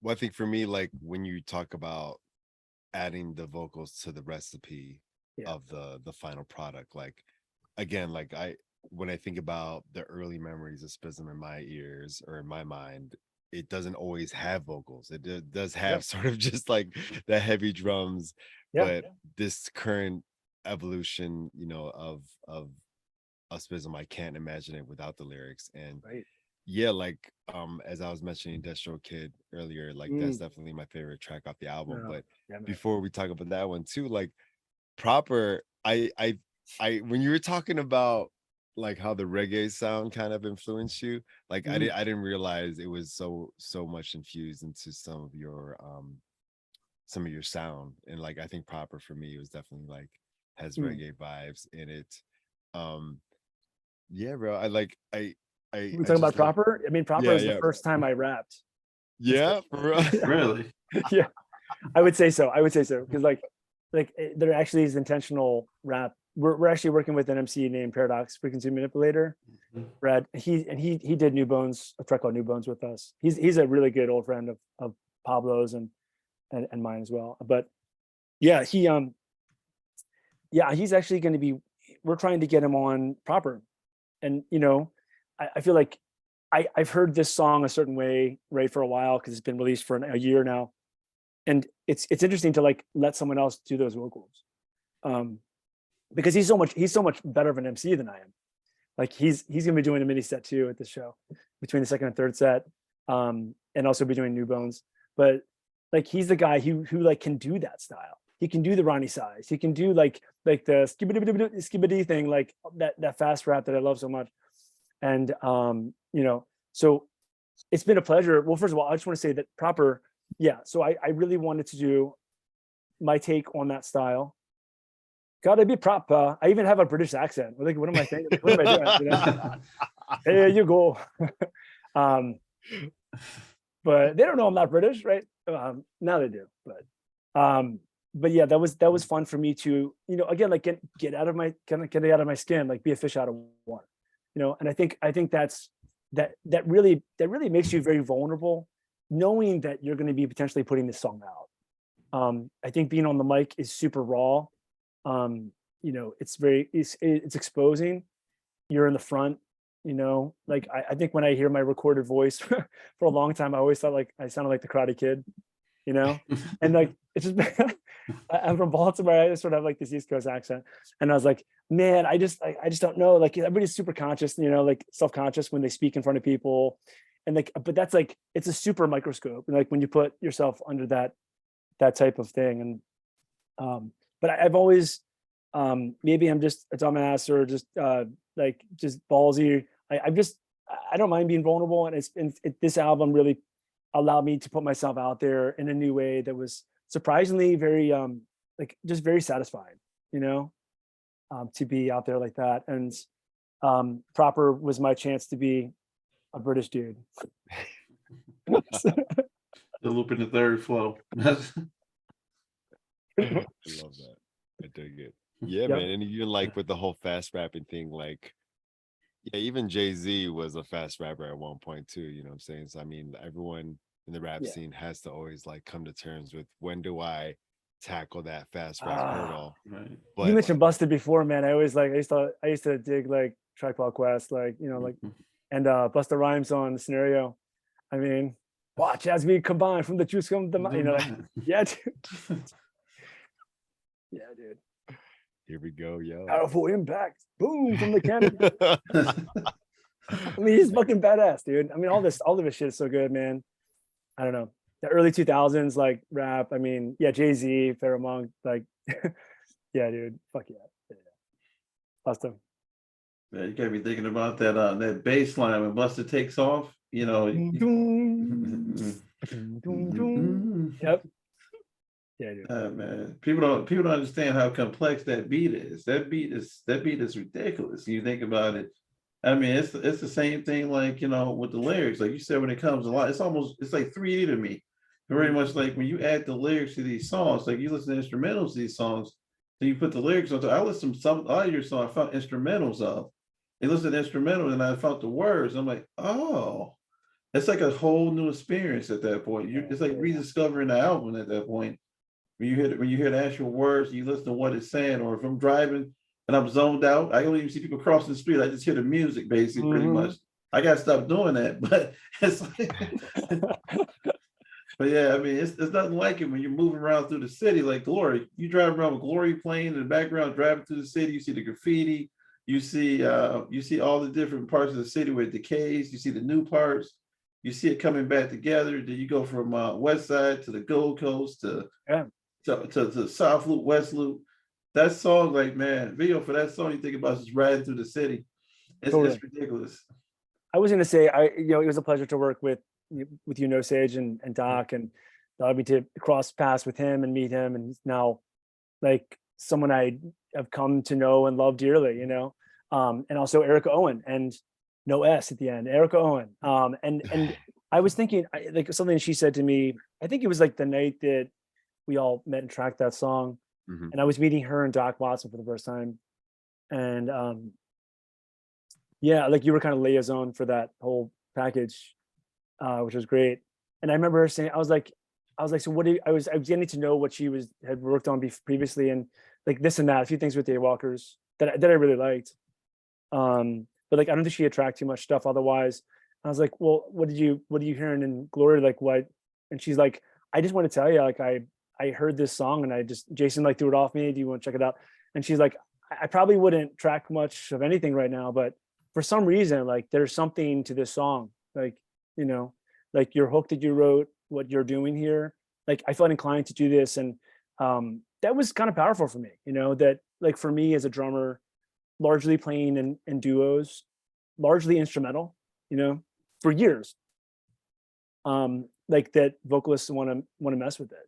Well, I think for me, like when you talk about adding the vocals to the recipe of the final product, like again, like when I think about the early memories of Spizm in my ears or in my mind, it doesn't always have vocals. It does have sort of just like the heavy drums, but this current evolution, you know, of Spizm, I can't imagine it without the lyrics. And yeah, like as I was mentioning Destro Kid earlier, like that's definitely my favorite track off the album. But before we talk about that one too, like Proper, I when you were talking about like how the reggae sound kind of influenced you, like I didn't realize it was so much infused into some of your sound. And like I think Proper for me was definitely like has reggae vibes in it. Yeah, bro. We're talking about Proper. I mean, Proper is the first time I rapped. Yeah, for real. Really? Yeah, I would say so. Because like there actually is intentional rap. We're actually working with an MC named Paradox Frequency Manipulator. Brad, he did New Bones, a track called New Bones with us. He's a really good old friend of Pablo's and mine as well. But yeah, he's actually going to be. We're trying to get him on Proper, and you know, I feel like I've heard this song a certain way right for a while because it's been released for a year now, and it's interesting to like let someone else do those vocals, because he's so much better of an MC than I am. Like he's gonna be doing a mini set too at the show between the second and third set, and also be doing New Bones. But like he's the guy who like can do that style. He can do the Ronnie size. He can do like the skibbity thing, like that fast rap that I love so much. And you know, so it's been a pleasure. Well, first of all, I just want to say that Proper, so I really wanted to do my take on that style. Gotta be proper. I even have a British accent. Like, what am I thinking? What am I doing? You know? There you go. But they don't know I'm not British, right? Now they do. But yeah, that was fun for me to, you know, again, like get out of my skin, like be a fish out of water, you know. And I think that really makes you very vulnerable, knowing that you're going to be potentially putting this song out. I think being on the mic is super raw. You know, it's exposing. You're in the front, you know. Like I think when I hear my recorded voice for a long time, I always thought like I sounded like the Karate Kid, you know. And like it's just I'm from Baltimore. I just sort of have like this East Coast accent, and I was like, man, I just don't know. Like everybody's super conscious, you know, like self-conscious when they speak in front of people, and like, but that's like it's a super microscope, and like when you put yourself under that type of thing, and but I've always maybe I'm just a dumbass or just like just ballsy. I don't mind being vulnerable, and this album really allowed me to put myself out there in a new way that was surprisingly very like just very satisfying, you know, to be out there like that. And Proper was my chance to be a British dude. The loop in the third flow. I love that. I dig it. Yeah, man. And even like with the whole fast rapping thing, like yeah, even Jay-Z was a fast rapper at one point too, you know what I'm saying? So I mean, everyone in the rap scene has to always like come to terms with when do I tackle that fast rap hurdle. Right. But you mentioned Busted before, man. I always like I used to dig like Tribe Called Quest, like, you know, like and Busta Rhymes on Scenario. I mean, watch as we combine from the juice from the you know, like, yeah, dude. Yeah, dude. Here we go, yo. Powerful impact. Boom from the cannon. I mean, he's fucking badass, dude. I mean, all of his shit is so good, man. I don't know. The early 2000s, like rap. I mean, yeah, Jay-Z, Pharoah Monk, like, yeah, dude. Fuck yeah. Awesome. Yeah, you gotta be thinking about that bass line when Buster takes off, you know. Yep. Yeah, dude. Man, people don't understand how complex that beat is. That beat is ridiculous. You think about it. I mean, it's the same thing like with the lyrics. Like you said, when it comes a lot, it's like 3D to me. Very much like when you add the lyrics to these songs, like you listen to instrumentals to these songs, then you put the lyrics on. So I listen to a lot of your songs, I found instrumentals of. You listen to instrumental and I found the words. I'm like, oh, it's like a whole new experience at that point. It's like rediscovering the album at that point. When you hear the actual words, you listen to what it's saying. Or if I'm driving and I'm zoned out, I don't even see people crossing the street. I just hear the music, basically, pretty much. I gotta stop doing that. But it's but yeah, I mean, it's nothing like it when you're moving around through the city like Glory. You drive around with Glory playing in the background, driving through the city. You see the graffiti. You see all the different parts of the city where it decays. You see the new parts. You see it coming back together. Then you go from West Side to the Gold Coast to the South Loop, West Loop. That song, like man, video for that song, you think about just riding through the city. It's ridiculous. I was going to say, it was a pleasure to work with Sage and Doc, and allowed me to cross paths with him and meet him, and he's now like someone I have come to know and love dearly, and also Erica Owen, and no S at the end, Erica Owen. And I was thinking, like something she said to me, I think it was like the night that we all met and tracked that song, and I was meeting her and Doc Watson for the first time, and yeah, like you were kind of liaison for that whole package, which was great. And I remember her saying, I was like, so what do you, I was getting to know what she had worked on previously, and like this and that, a few things with Daywalkers that I really liked. But like I don't think she had tracked too much stuff otherwise. I was like, well, what are you hearing in Glory? Like what? And she's like, I just want to tell you, like I heard this song and Jason like threw it off me. Do you want to check it out? And she's like, I probably wouldn't track much of anything right now, but for some reason, like there's something to this song, like, like your hook that you wrote, what you're doing here. Like I felt inclined to do this. And that was kind of powerful for me, that like for me as a drummer, largely playing in duos, largely instrumental, for years. Like that vocalists want to mess with it,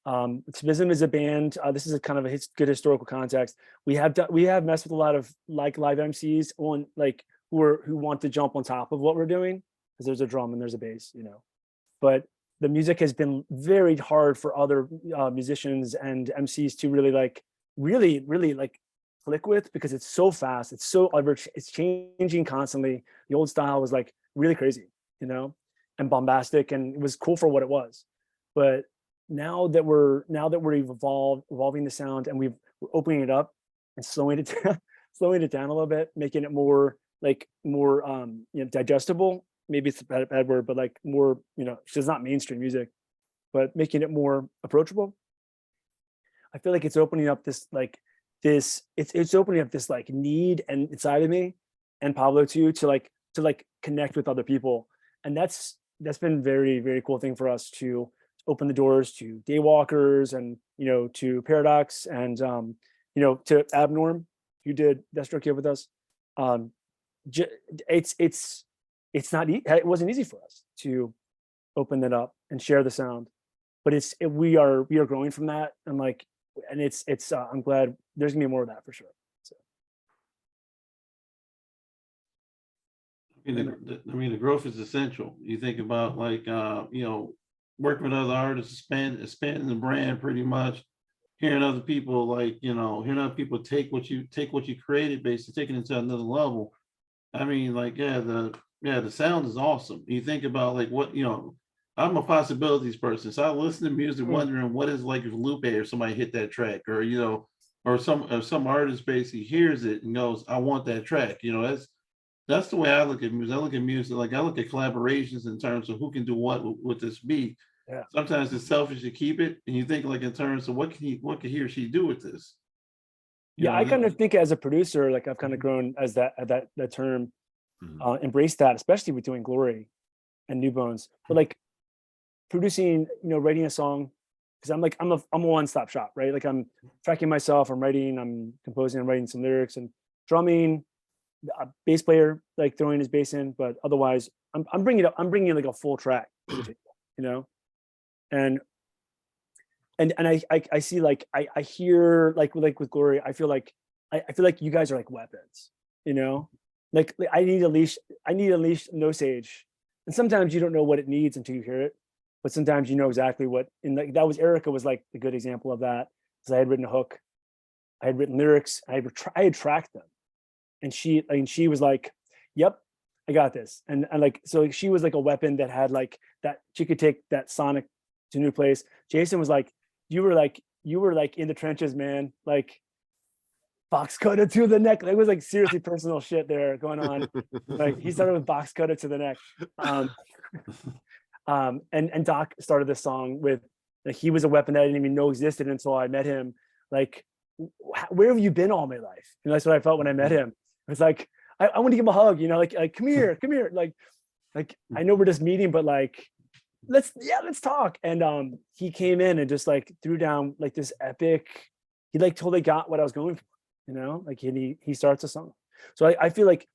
Spizm is a band. This is a kind of a good historical context. We have messed with a lot of like live MCs on like who want to jump on top of what we're doing, because there's a drum and there's a bass, but the music has been very hard for other musicians and MCs to really like click with, because it's so fast, it's changing constantly. The old style was like really crazy, and bombastic, and it was cool for what it was. But now that we're evolving the sound, and we're opening it up and slowing it down a little bit, making it more digestible. Maybe it's a bad word, but like more, it's not mainstream music, but making it more approachable. I feel like it's opening up this it's opening up this like need and inside of me and Pablo too, to connect with other people. And that's been very, very cool thing for us to open the doors to Daywalkers and, to Paradox and, to Abnorm, who did Deathstroke here with us. It wasn't easy for us to open that up and share the sound, but we are growing from that. And I'm glad there's gonna be more of that for sure. So. I mean, the growth is essential. You think about working with other artists, expanding the brand pretty much, hearing other people take what you created, basically taking it to another level. I mean, the sound is awesome. You think about I'm a possibilities person, so I listen to music wondering what is like if Lupe or somebody hit that track, or some artist basically hears it and goes, I want that track. That's the way I look at music. I look at music like I look at collaborations in terms of who can do what with this beat. Yeah. Sometimes it's selfish to keep it, and you think like in terms of what can he or she do with this. I kind of think as a producer, like I've kind of grown as that term, embrace that, especially with doing Glory and New Bones. But like producing, writing a song, because I'm a one-stop shop, right? Like I'm tracking myself, I'm writing, I'm composing, I'm writing some lyrics and drumming, a bass player like throwing his bass in, but otherwise I'm bringing like a full track to the table. you know. And I see like I hear like with Glory, I feel like you guys are like weapons, you know. Like I need a leash, no Sage, and sometimes you don't know what it needs until you hear it, but sometimes you know exactly what. And like that was Erica was like a good example of that, because I had written a hook, I had written lyrics, I had tracked them, and she was like, "Yep, I got this," and like so she was like a weapon that had like that she could take that sonic to a new place. Jason was like, you were like in the trenches, man. Like box cutter to the neck. It was like seriously personal shit there going on. Like he started with box cutter to the neck. And Doc started this song with like he was a weapon that I didn't even know existed until I met him. Like, where have you been all my life? And that's what I felt when I met him. It was like I want to give him a hug, you know, like come here, like I know we're just meeting, but like let's talk. And he came in and just like threw down like this epic. He like totally got what I was going for, you know. Like he starts a song. So I feel like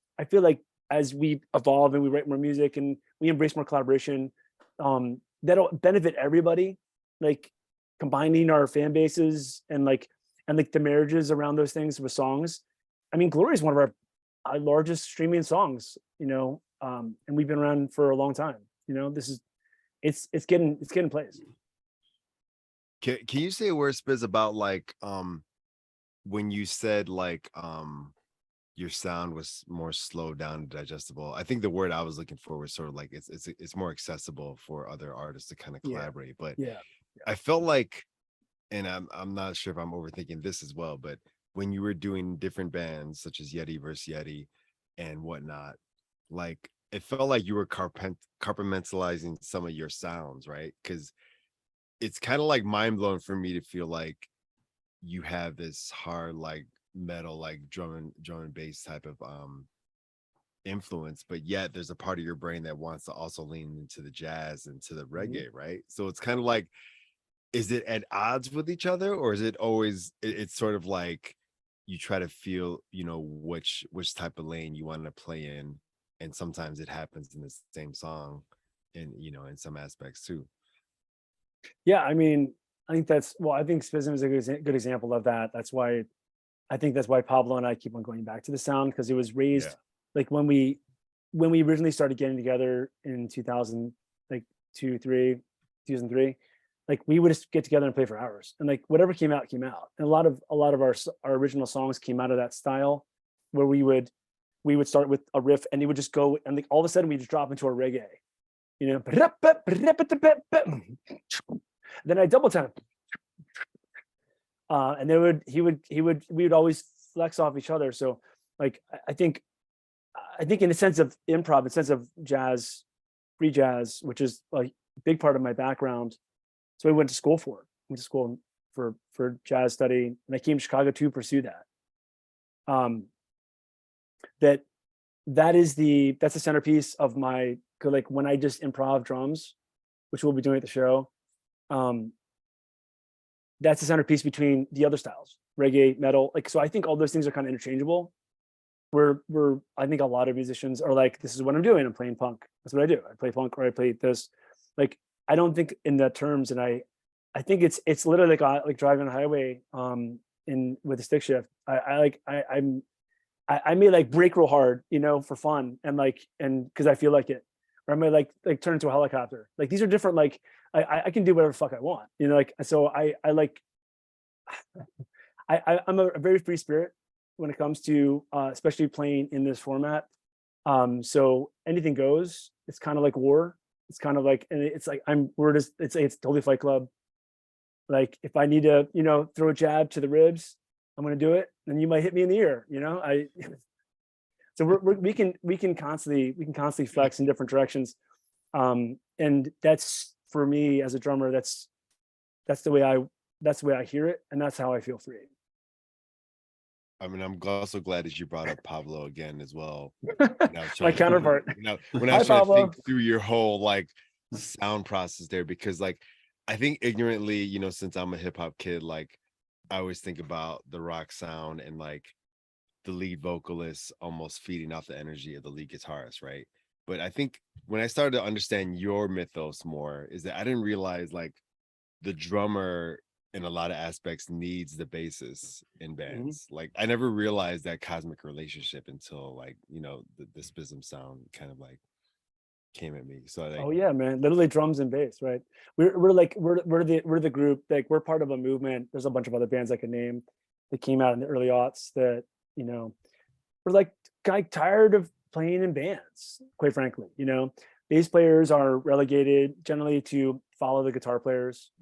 as we evolve and we write more music and we embrace more collaboration, that'll benefit everybody. Like combining our fan bases and like the marriages around those things with songs. I mean, Glory is one of our largest streaming songs, you know, and we've been around for a long time. You know, this is it's getting plays. Can you say a word, Spiz, about like when you said like your sound was more slowed down and digestible? I think the word I was looking for was sort of like it's more accessible for other artists to kind of collaborate. But Yeah. I felt like, and I'm not sure if I'm overthinking this as well, but when you were doing different bands such as Yeti versus Yeti and whatnot, like it felt like you were compartmentalizing some of your sounds, right? Because it's kind of like mind blowing for me to feel like you have this hard like metal like drum and bass type of influence, but yet there's a part of your brain that wants to also lean into the jazz and to the reggae, right? So it's kind of like, is it at odds with each other, or is it always it's sort of like you try to feel, you know, which type of lane you want to play in, and sometimes it happens in the same song and, you know, in some aspects too. Yeah, I mean, I think Spizm is a good example of that. I think that's why Pablo and I keep on going back to the sound, because it was raised like when we originally started getting together in 2000, like 2003, like we would just get together and play for hours, and like whatever came out. And a lot of our original songs came out of that style, where we would start with a riff and it would just go, and like all of a sudden we just drop into a reggae, you know. Then I double time, and we would always flex off each other. So like I think in a sense of improv, in a sense of jazz, free jazz, which is like a big part of my background. So I went to school for it. Went to school for jazz study, and I came to Chicago to pursue that. That's the centerpiece of my, like when I just improv drums, which we'll be doing at the show. That's the centerpiece between the other styles, reggae, metal. Like, so I think all those things are kind of interchangeable. I think a lot of musicians are like, this is what I'm doing. I'm playing punk. That's what I do. I play punk, or I play this. Like, I don't think in that terms. And I think it's literally like driving on a highway with a stick shift. I may like brake real hard, you know, for fun, and because I feel like it, or I may like turn into a helicopter. Like, these are different. Like I can do whatever the fuck I want, you know. Like, so I'm a very free spirit when it comes to especially playing in this format. So anything goes. It's kind of like war. It's kind of like, and it's like it's totally Fight Club. Like, if I need to, you know, throw a jab to the ribs, I'm going to do it. And you might hit me in the ear, you know. So we can constantly flex in different directions. And that's, for me as a drummer, that's the way I hear it, and that's how I feel free. I mean, I'm also glad that you brought up Pablo again as well. My counterpart. When I was trying to think through your whole like sound process there, because like I think ignorantly, you know, since I'm a hip hop kid, like I always think about the rock sound and like the lead vocalist almost feeding off the energy of the lead guitarist, right? But I think when I started to understand your mythos more, is that I didn't realize like the drummer in a lot of aspects needs the bassist in bands. Like I never realized that cosmic relationship until like, you know, the Spizm sound kind of like came at me. So like, Oh yeah, man. Literally drums and bass, right? We're the group, like we're part of a movement. There's a bunch of other bands I could name that came out in the early aughts that, you know, we're like tired of playing in bands, quite frankly. You know, bass players are relegated generally to follow the guitar players.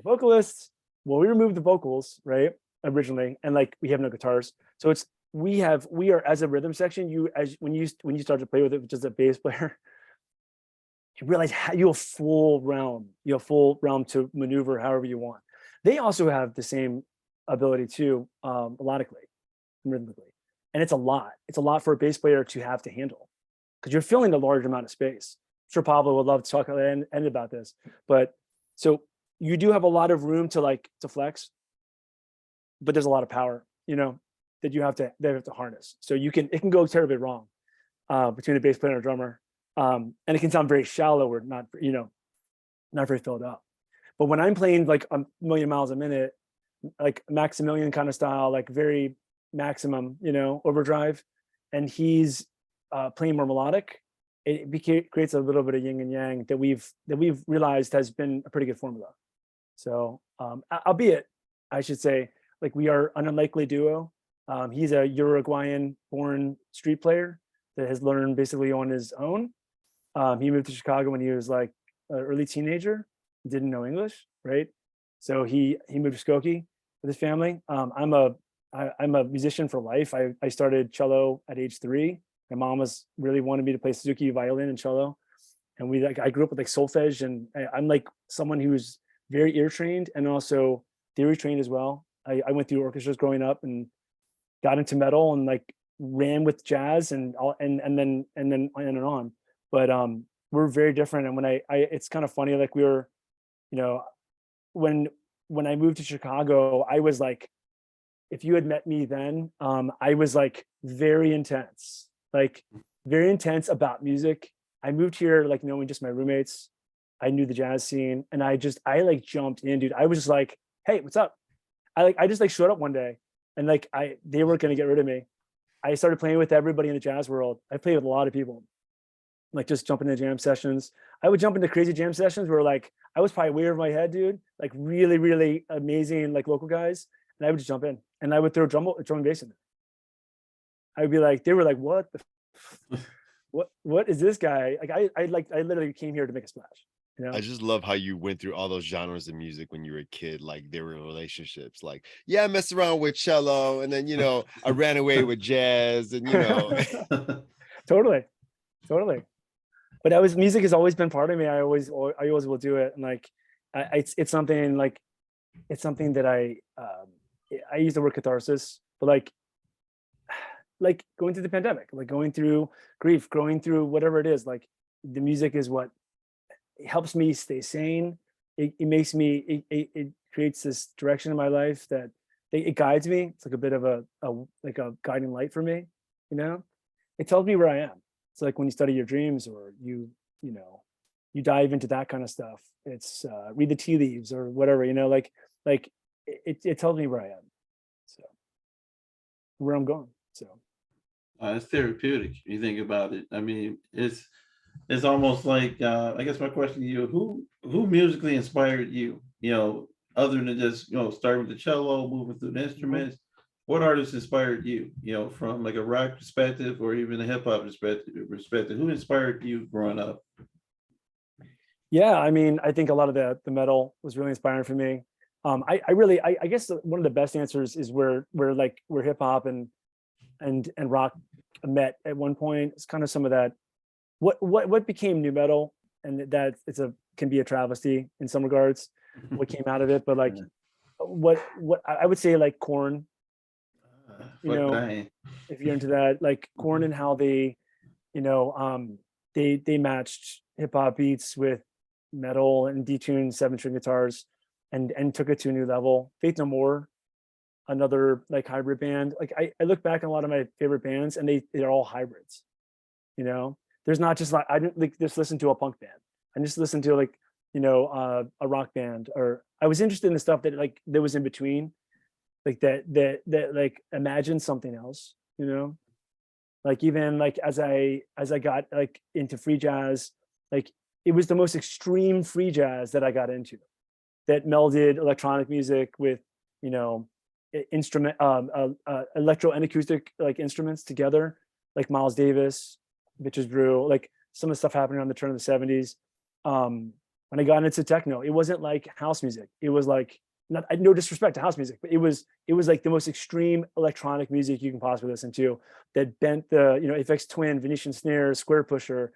Vocalists, well, we removed the vocals, right? Originally, and like we have no guitars. So it's we are as a rhythm section, you as when you start to play with it with just a bass player, you realize you have full realm, to maneuver however you want. They also have the same ability too, melodically and rhythmically. And it's a lot. It's a lot for a bass player to have to handle because you're filling a large amount of space. I'm sure Pablo would love to talk and about this, but so you do have a lot of room to flex, but there's a lot of power, you know, that they have to harness. So it can go terribly wrong between a bass player and a drummer. And it can sound very shallow or not, you know, not very filled up. But when I'm playing like a million miles a minute, like Maximilian kind of style, like very maximum, you know, overdrive, and he's playing more melodic, creates a little bit of yin and yang that we've realized has been a pretty good formula. So, albeit, I should say, like we are an unlikely duo. He's a Uruguayan-born street player that has learned basically on his own. He moved to Chicago when he was like an early teenager. He didn't know English, right? So he moved to Skokie with his family. I'm a musician for life. I started cello at age 3. My mom really wanted me to play Suzuki violin and cello, and I grew up with like solfege, and I'm like someone who's very ear trained and also theory trained as well. I went through orchestras growing up and got into metal and like ran with jazz and then on. But we're very different. And when it's kind of funny, like we were, you know, when I moved to Chicago, I was like, if you had met me then, I was like very intense about music. I moved here like knowing just my roommates. I knew the jazz scene, and I like jumped in, dude. I was just like, hey, what's up? I just like showed up one day, and like they weren't gonna get rid of me. I started playing with everybody in the jazz world. I played with a lot of people, like just jumping into jam sessions. I would jump into crazy jam sessions where like I was probably way over my head, dude. Like really, really amazing like local guys, and I would just jump in, and I would throw drum and bass in there. I would be like, they were like, what the what is this guy? Like I literally came here to make a splash. You know? I just love how you went through all those genres of music when you were a kid. Like there were relationships. Like, yeah, I messed around with cello, and then you know I ran away with jazz, and you know. Totally. But music has always been part of me. I always will do it, and like it's something that I use the word catharsis, but like going through the pandemic, like going through grief, going through whatever it is, like the music is what helps me stay sane. It makes me, it creates this direction in my life that it guides me. It's like a bit of a guiding light for me, you know? It tells me where I am. It's like when you study your dreams or you dive into that kind of stuff. It's read the tea leaves or whatever, you know, like it tells me where I am. So where I'm going. So It's therapeutic. You think about it. I mean, it's almost like I guess my question to you: who musically inspired you? You know, other than just starting with the cello, moving through the instruments. What artists inspired you? You know, from like a rock perspective or even a hip hop perspective. Who inspired you growing up? yeah, I mean, I think a lot of the metal was really inspiring for me. I guess one of the best answers is where hip hop and rock met at one point. It's kind of some of that what became new metal, and that can be a travesty in some regards, what came out of it. But like what I would say, like Korn, if you're into that, like Korn and how they they matched hip hop beats with metal and detuned 7-string guitars and took it to a new level. Faith No More, another like hybrid band. Like I look back on a lot of my favorite bands, and they're all hybrids, you know. There's not just like, I didn't like just listen to a punk band. I just listened to like, a rock band, or I was interested in the stuff that like that was in between, like that like imagine something else, like even like as I got like into free jazz, like it was the most extreme free jazz that I got into, that melded electronic music with, instrument, electro and acoustic like instruments together, like Miles Davis, Bitches Brew, like some of the stuff happening around the turn of the 70s. When I got into techno, it wasn't like house music. It was like, not, no disrespect to house music, but it was like the most extreme electronic music you can possibly listen to, that bent the, Aphex Twin, Venetian Snare, Square Pusher,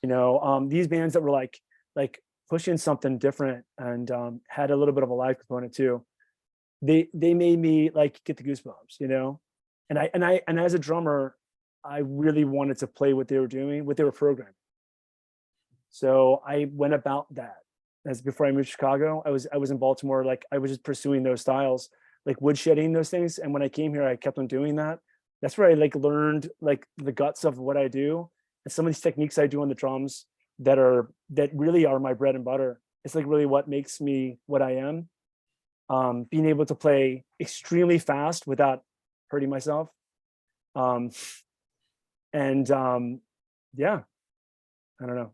these bands that were like pushing something different, and had a little bit of a live component too. They made me like get the goosebumps, and as a drummer, I really wanted to play what they were doing, what they were programming. So I went about that. As before I moved to Chicago, I was in Baltimore, like I was just pursuing those styles, like woodshedding those things. And when I came here, I kept on doing that. That's where I like learned like the guts of what I do, and some of these techniques I do on the drums that really are my bread and butter. It's like really what makes me what I am. Being able to play extremely fast without hurting myself. Yeah, I don't know.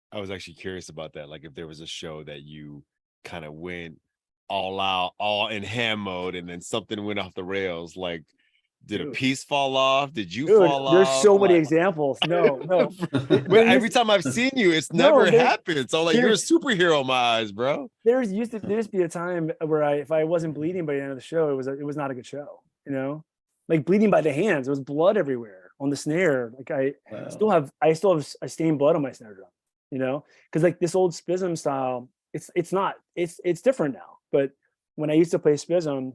I was actually curious about that. Like if there was a show that you kind of went all out, all in ham mode, and then something went off the rails. Like, did a piece fall off? Did you fall There's off? so many Like, examples. No. but every time I've seen you, it's never happened. So like, you're a superhero in my eyes, bro. There used to be a time where if I wasn't bleeding by the end of the show, it was not a good show. Like bleeding by the hands. There was blood everywhere on the snare. Like I still have stained blood on my snare drum. Because like this old Spizm style, it's different now. But when I used to play Spizm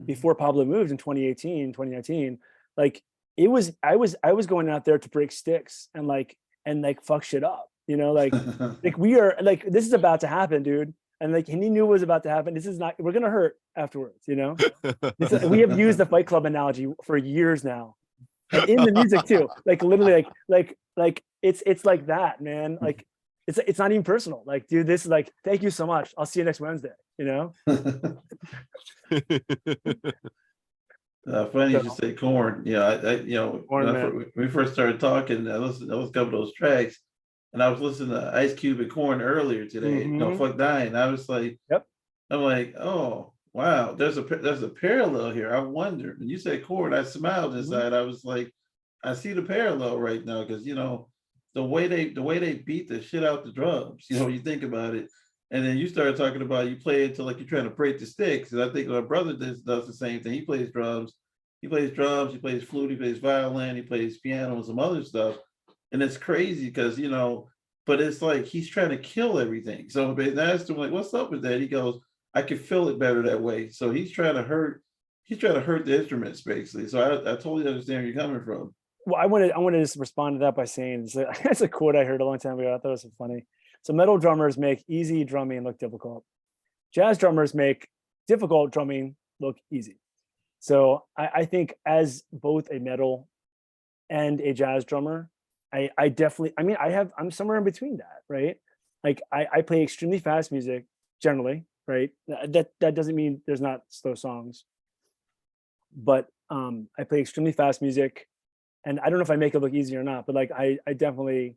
before Pablo moved in 2019, like I was going out there to break sticks and fuck shit up. Like we are like, this is about to happen, dude. And like, and he knew it was about to happen. We're gonna hurt afterwards, we have used the Fight Club analogy for years now, and in the music too. Like literally, like it's like that, man. Like it's not even personal. Like, dude, this is like, thank you so much. I'll see you next Wednesday. Funny you should say corn. When we first started talking, I listened a couple of those tracks, and I was listening to Ice Cube and Corn earlier today. Fuck Dying. I was like, yep. I'm like, oh wow, there's a parallel here. I wonder. When you said Corn, I smiled inside. I was like, I see the parallel right now, because the way they beat the shit out the drums. You think about it. And then you started talking about you play it till like you're trying to break the sticks. And I think my brother does the same thing. He plays drums, he plays flute, he plays violin, he plays piano and some other stuff. And it's crazy because, but it's like he's trying to kill everything. So I asked him, like, what's up with that? He goes, I can feel it better that way. So he's trying to hurt the instruments, basically. So I totally understand where you're coming from. Well, I wanted to just respond to that by saying, it's a quote I heard a long time ago. I thought it was so funny. So metal drummers make easy drumming look difficult. Jazz drummers make difficult drumming look easy. So I think as both a metal and a jazz drummer, I definitely, I'm somewhere in between that, right? Like I play extremely fast music generally, right? That doesn't mean there's not slow songs, but I play extremely fast music, and I don't know if I make it look easy or not, but like I definitely,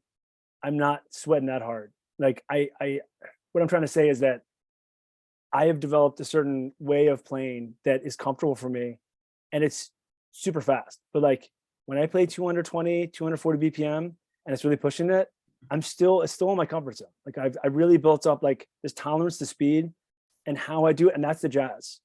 I'm not sweating that hard. Like what I'm trying to say is that I have developed a certain way of playing that is comfortable for me, and it's super fast. But like when I play 220, 240 BPM and it's really pushing it, it's still in my comfort zone. Like I really built up like this tolerance to speed and how I do it. And that's the jazz.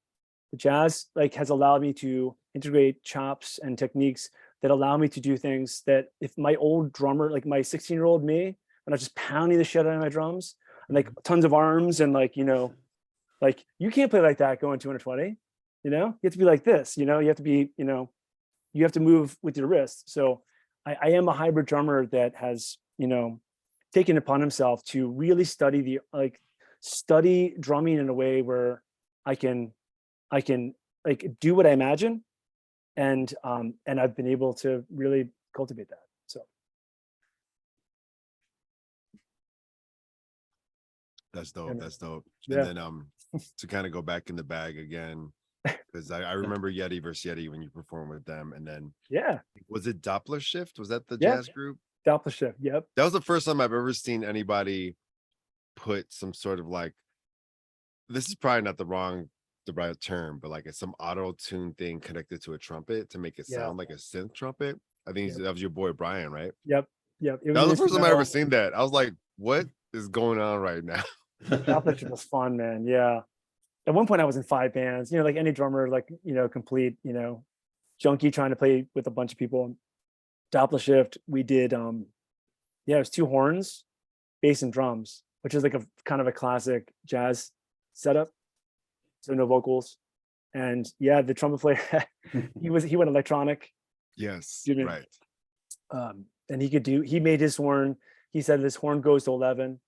The jazz like has allowed me to integrate chops and techniques that allow me to do things that if my old drummer, like my 16-year-old me, and I was just pounding the shit out of my drums and like tons of arms and like, like you can't play like that going 220, you have to be like this, you have to be, you have to move with your wrist. So I am a hybrid drummer that has, taken upon himself to really study drumming in a way where I can like do what I imagine and I've been able to really cultivate that. So That's dope. That's dope. Yeah. And then to kind of go back in the bag again, because I remember Yeti versus Yeti when you performed with them, and then yeah, was it Doppler Shift? Was that the Yeah. jazz group? Doppler shift. Yep. That was the first time I've ever seen anybody put some sort of like, this is probably not the right term, but like it's some auto tune thing connected to a trumpet to make it Yeah. sound like a synth trumpet. I think Yep. that was your boy Brian, right? Yep. It That was the first time I ever instrumental. seen that. I was like, what is going on right now? Doppler shift was fun, man. Yeah. At one point I was in 5 bands, like any drummer, like, complete, junkie trying to play with a bunch of people. Doppler shift, we did, it was 2 horns, bass and drums, which is like a kind of a classic jazz setup. So no vocals. And yeah, the trumpet player, he went electronic. Yes, Excuse me. right. And he made his horn, he said this horn goes to 11,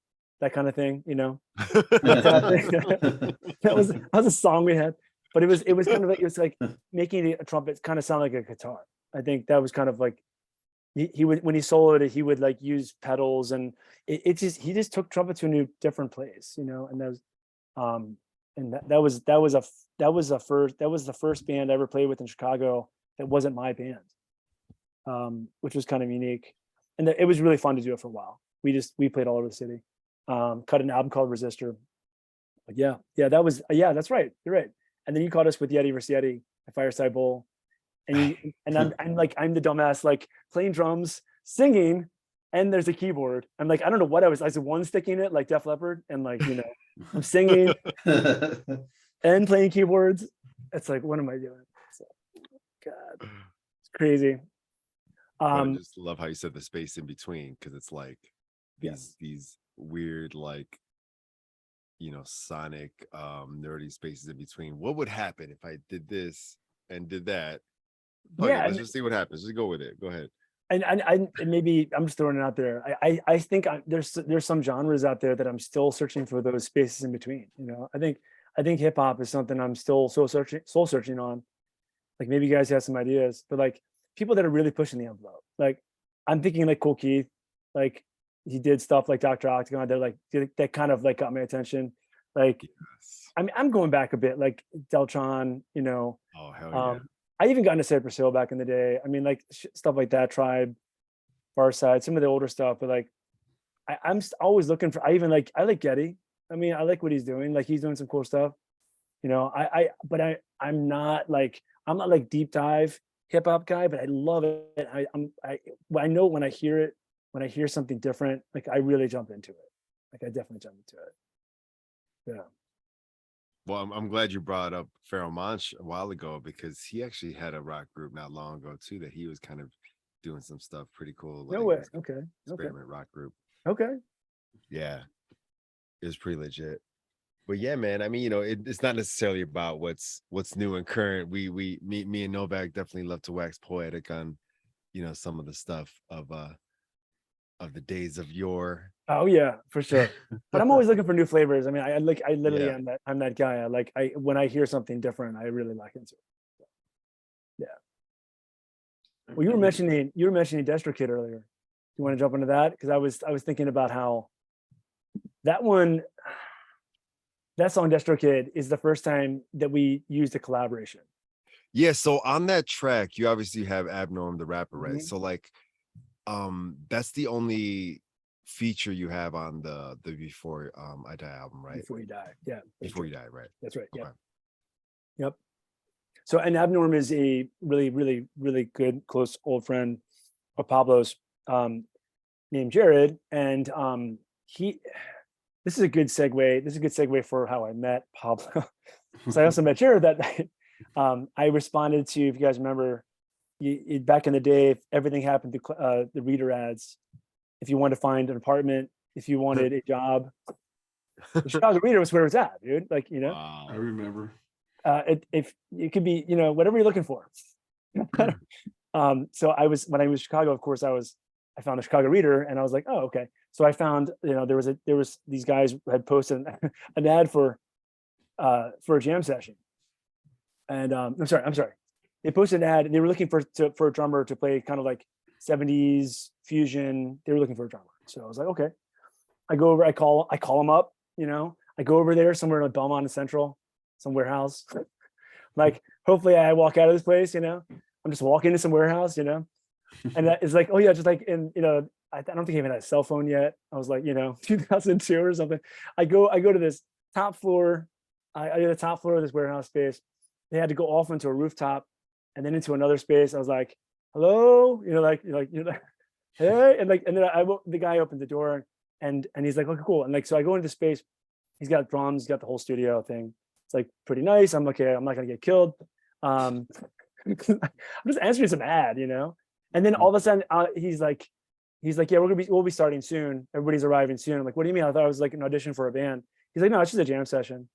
that kind of thing, that was a song we had, but it was kind of like, it was like making a trumpet kind of sound like a guitar. I think that was kind of like, he would, when he soloed it, he would like use pedals, and he just took trumpet to a different place, and that was, and that was the first band I ever played with in Chicago that wasn't my band, which was kind of unique, and it was really fun to do it for a while. We played all over the city, cut an album called Resistor. But yeah, that's right, you're right. And then you caught us with Yeti versus Yeti at Fireside Bowl, and I'm the dumbass like playing drums, singing, and there's a keyboard. I'm like, I don't know what I was one sticking it like Def Leppard, and like, I'm singing and playing keyboards. It's like, what am I doing? So, God, it's crazy. I just love how you said the space in between, because it's like these weird, like, sonic, nerdy spaces in between. What would happen if I did this and did that? Let's just see what happens. Just go with it. Go ahead. And maybe I'm just throwing it out there. I think there's some genres out there that I'm still searching for those spaces in between. I think hip hop is something I'm still soul searching on. Like, maybe you guys have some ideas, but like people that are really pushing the envelope. Like, I'm thinking like Cool Keith, like he did stuff like Dr. Octagon that kind of like got my attention. Like, Yes. I mean, I'm going back a bit, like Deltron, Oh, hell yeah. I even got into Cypress Hill back in the day. I mean, like stuff like that, Tribe, Farside, some of the older stuff. But like, I'm always looking for. I like Getty. I mean, I like what he's doing. Like, he's doing some cool stuff. I'm not like deep dive hip hop guy, but I love it. I know when I hear it, when I hear something different, like I really jump into it. Like, I definitely jump into it. Yeah. Well, I'm glad you brought up Pharoah Monch a while ago, because he actually had a rock group not long ago too that he was kind of doing some stuff pretty cool. No way. Okay. Experiment rock group. Okay. Yeah, it was pretty legit. But yeah, man, I mean, it's not necessarily about what's new and current. Me and Novak definitely love to wax poetic on, some of the stuff of the days of yore. Oh yeah, for sure. But I'm always looking for new flavors. I mean, I literally Yeah. I'm that guy. When I hear something different, I really lock into it. Yeah. Well, you were mentioning DistroKid earlier. You want to jump into that? Because I was thinking about how that song DistroKid is the first time that we used a collaboration. Yeah, so on that track, you obviously have Abnorm the rapper, right? Mhm. So like, that's the only feature you have on the Before I Die album, right? Before You Die. Yeah. Before You Die, right? That's right. Yeah. Okay. Yep. So, and Abnorm is a really, really, really good, close old friend of Pablo's, named Jared. And this is a good segue. This is a good segue for how I met Pablo. So I also met Jared that night. I responded to, if you guys remember, back in the day, if everything happened to the reader ads. If you wanted to find an apartment, if you wanted a job, the Chicago Reader was where it was at, dude. Like, Wow. I remember. If it could be, whatever you're looking for. So when I was in Chicago, of course, I found a Chicago Reader, and I was like, oh, okay. So I found, there was these guys had posted an ad for a jam session, and I'm sorry. they posted an ad and they were looking for a drummer to play kind of like 70s fusion. They were looking for a drummer. So I was like, okay. I go over, I call them up, you know, I go over there somewhere in Belmont and Central, some warehouse. Like, hopefully I walk out of this place, you know, I'm just walking into some warehouse, you know, and that is like, oh yeah, just like in, you know, I don't think I even had a cell phone yet. I was like, you know, 2002 or something. I go to this top floor. I did the top floor of this warehouse space. They had to go off into a rooftop and then into another space. I was like, hello, you know, like, hey, and like, and then the guy opened the door and he's like, okay, cool. And like, so I go into the space. He's got drums. He's got the whole studio thing. It's like pretty nice. I'm okay. I'm not gonna get killed. I'm just answering some ad, you know. And then all of a sudden, he's like, yeah, we'll be starting soon. Everybody's arriving soon. I'm like, what do you mean? I thought it was like an audition for a band. He's like, no, it's just a jam session.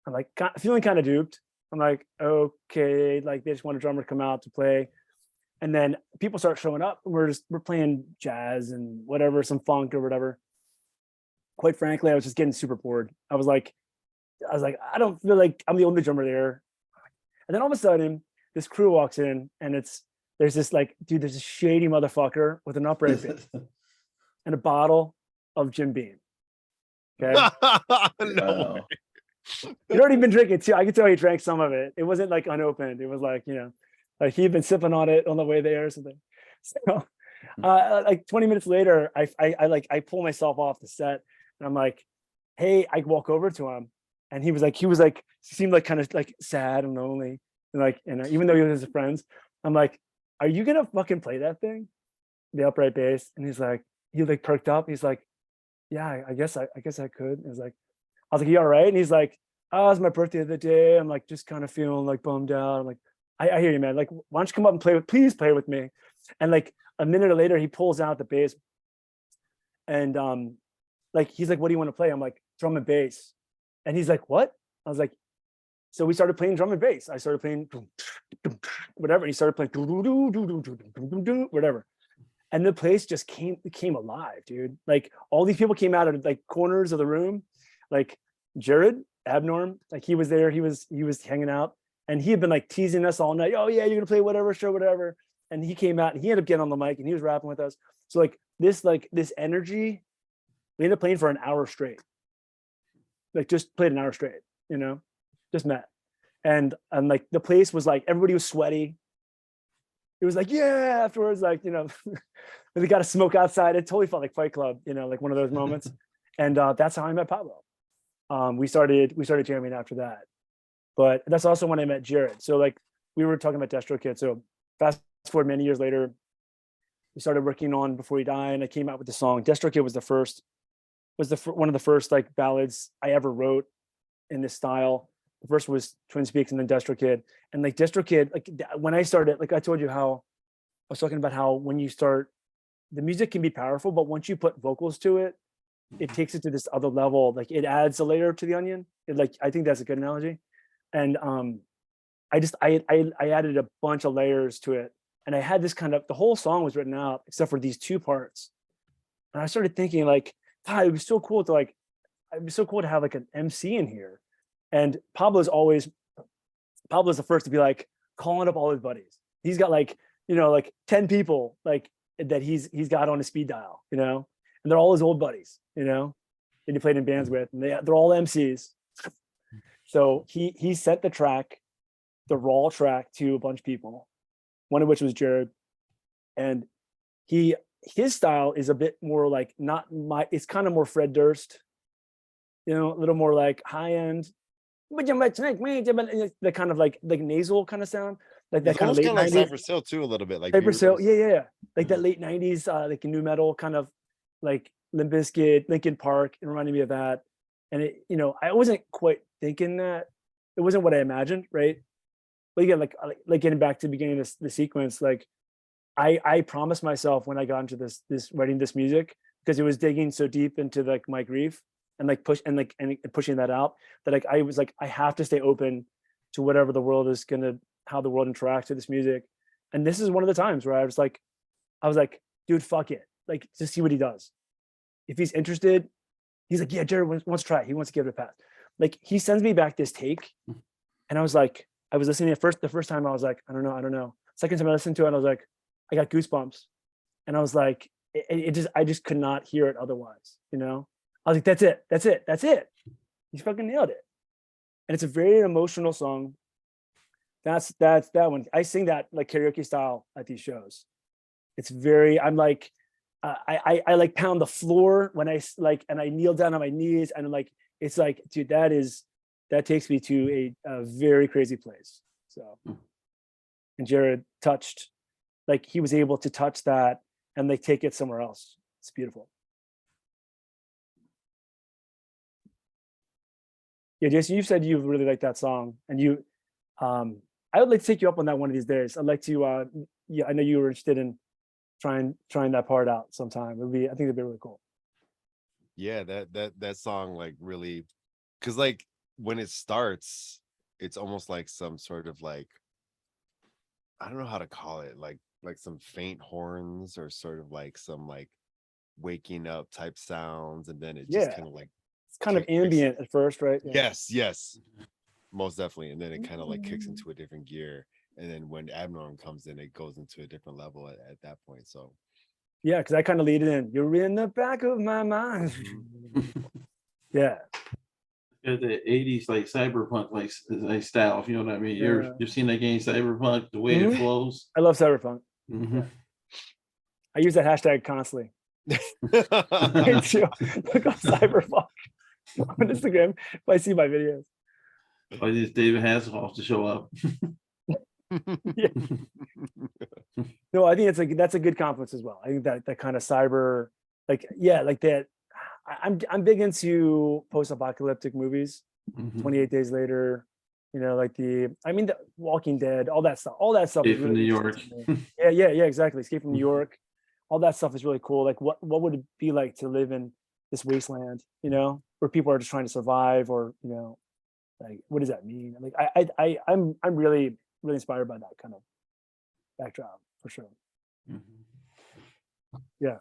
I'm like, feeling kind of duped. I'm like, okay, like they just want a drummer to come out to play. And then people start showing up. We're playing jazz and whatever, some funk or whatever. Quite frankly, I was just getting super bored. I was like, I don't feel like I'm the only drummer there. And then all of a sudden, this crew walks in, and there's this like, dude, there's this shady motherfucker with an upright bass and a bottle of Jim Beam. Okay. No. He'd already been drinking too. I could tell he drank some of it. It wasn't like unopened. It was like, you know, like he'd been sipping on it on the way there or something. So like 20 minutes later, I pull myself off the set and I'm like, hey, I walk over to him and he seemed like kind of like sad and lonely. And like, and even though he was his friends, I'm like, are you gonna fucking play that thing? The upright bass. And he like perked up. He's like, yeah, I guess I could. And I was like, you all right? And he's like, oh, it's my birthday the other day. I'm like, just kind of feeling like bummed out. I'm like, I hear you, man. Like, why don't you come up and please play with me? And like a minute later, he pulls out the bass and like, he's like, what do you want to play? I'm like, drum and bass. And he's like, what? I was like, so we started playing drum and bass. I started playing whatever. And he started playing whatever. And the place just came alive, dude. Like all these people came out of like corners of the room. Like Jared Abnorm, like he was there. He was hanging out and he had been like teasing us all night. Oh yeah, you're gonna play whatever show, whatever. And he came out and he ended up getting on the mic and he was rapping with us. So like this energy, we ended up playing for an hour straight. Like just played an hour straight, you know, just met. And like the place was like, everybody was sweaty. It was like, yeah, afterwards, like, you know, we got to smoke outside. It totally felt like Fight Club, you know, like one of those moments. And that's how I met Pablo. We started jamming after that. But that's also when I met Jared. So like we were talking about DistroKid. So fast forward many years later, we started working on Before You Die, and I came out with the song. DistroKid was one of the first like ballads I ever wrote in this style. The first was Twin Speaks and then DistroKid. And like DistroKid, like when I started, like I told you how I was talking about how when you start, the music can be powerful, but once you put vocals to it, it takes it to this other level. Like it adds a layer to the onion. I think that's a good analogy. And I added a bunch of layers to it. And I had this kind of, the whole song was written out except for these two parts. And I started thinking like, God, it'd be so cool to have like an MC in here. And Pablo's the first to be like calling up all his buddies. He's got like, you know, like 10 people like that he's got on his speed dial, you know, and they're all his old buddies, you know, that he played in bands with, and they're all MCs. So he sent the raw track to a bunch of people, one of which was Jared. And his style is a bit more like it's kind of more Fred Durst, you know, a little more like high end, the kind of like nasal kind of sound, like that kind of late 90s. Like Cypress Hill too, a little bit like Cypress Hill, yeah, like that late 90s, like new metal kind of like Limp Bizkit, Linkin Park. It reminded me of that, and it, you know, I wasn't quite thinking that. It wasn't what I imagined, right? But again, like getting back to the beginning of the sequence, like I promised myself when I got into this writing this music, because it was digging so deep into like my grief and like pushing that out, that like I was like, I have to stay open to whatever the world is gonna, how the world interacts with this music. And this is one of the times where I was like, dude, fuck it, like just see what he does. If he's interested, he's like, yeah, Jared wants to try it. He wants to give it a pass. Like he sends me back this take, and I was like, I was listening the first time I was like, I don't know. Second time I listened to it, I was like, I got goosebumps. And I was like, I just could not hear it otherwise, you know? I was like, that's it. You fucking nailed it. And it's a very emotional song. That's that one. I sing that like karaoke style at these shows. It's very, I'm like, I like pound the floor when I like, and I kneel down on my knees, and I'm like, it's like, dude, that takes me to a very crazy place. So, and Jared touched, like he was able to touch that and like take it somewhere else. It's beautiful. Yeah, Jason, you said you really like that song, and I would like to take you up on that one of these days. I'd like to, yeah, I know you were interested in trying that part out sometime. I think it'd be really cool. Yeah, that song like really, because like when it starts, it's almost like some sort of like, I don't know how to call it, like some faint horns or sort of like some like waking up type sounds, and then it just Yeah, kind of like it's kind of kicks. ambient at first, right? Yeah. Yes, most definitely, and then it kind of like kicks into a different gear, and then when Abnorm comes in, it goes into a different level at that point. So Yeah, because I kind of lead it in. You're in the back of my mind. Yeah. Yeah, the 80s like cyberpunk like style, if you know what I mean. You've seen that game Cyberpunk, the way it flows. I love cyberpunk. Mhm. I use that hashtag constantly. Look up cyberpunk on Instagram if I see my videos. I just David Hasselhoff to show up. Yeah. No, I think that's a good conference as well. I think that kind of cyber, like, yeah, like that. I'm big into post-apocalyptic movies. 28 Days Later, you know, like the Walking Dead, all that stuff. All that stuff Escape is from really New York. Yeah, exactly. Escape from New York. All that stuff is really cool. Like what would it be like to live in this wasteland, you know, where people are just trying to survive, or, you know, like what does that mean? Like I'm really inspired by that kind of backdrop for sure. Yeah.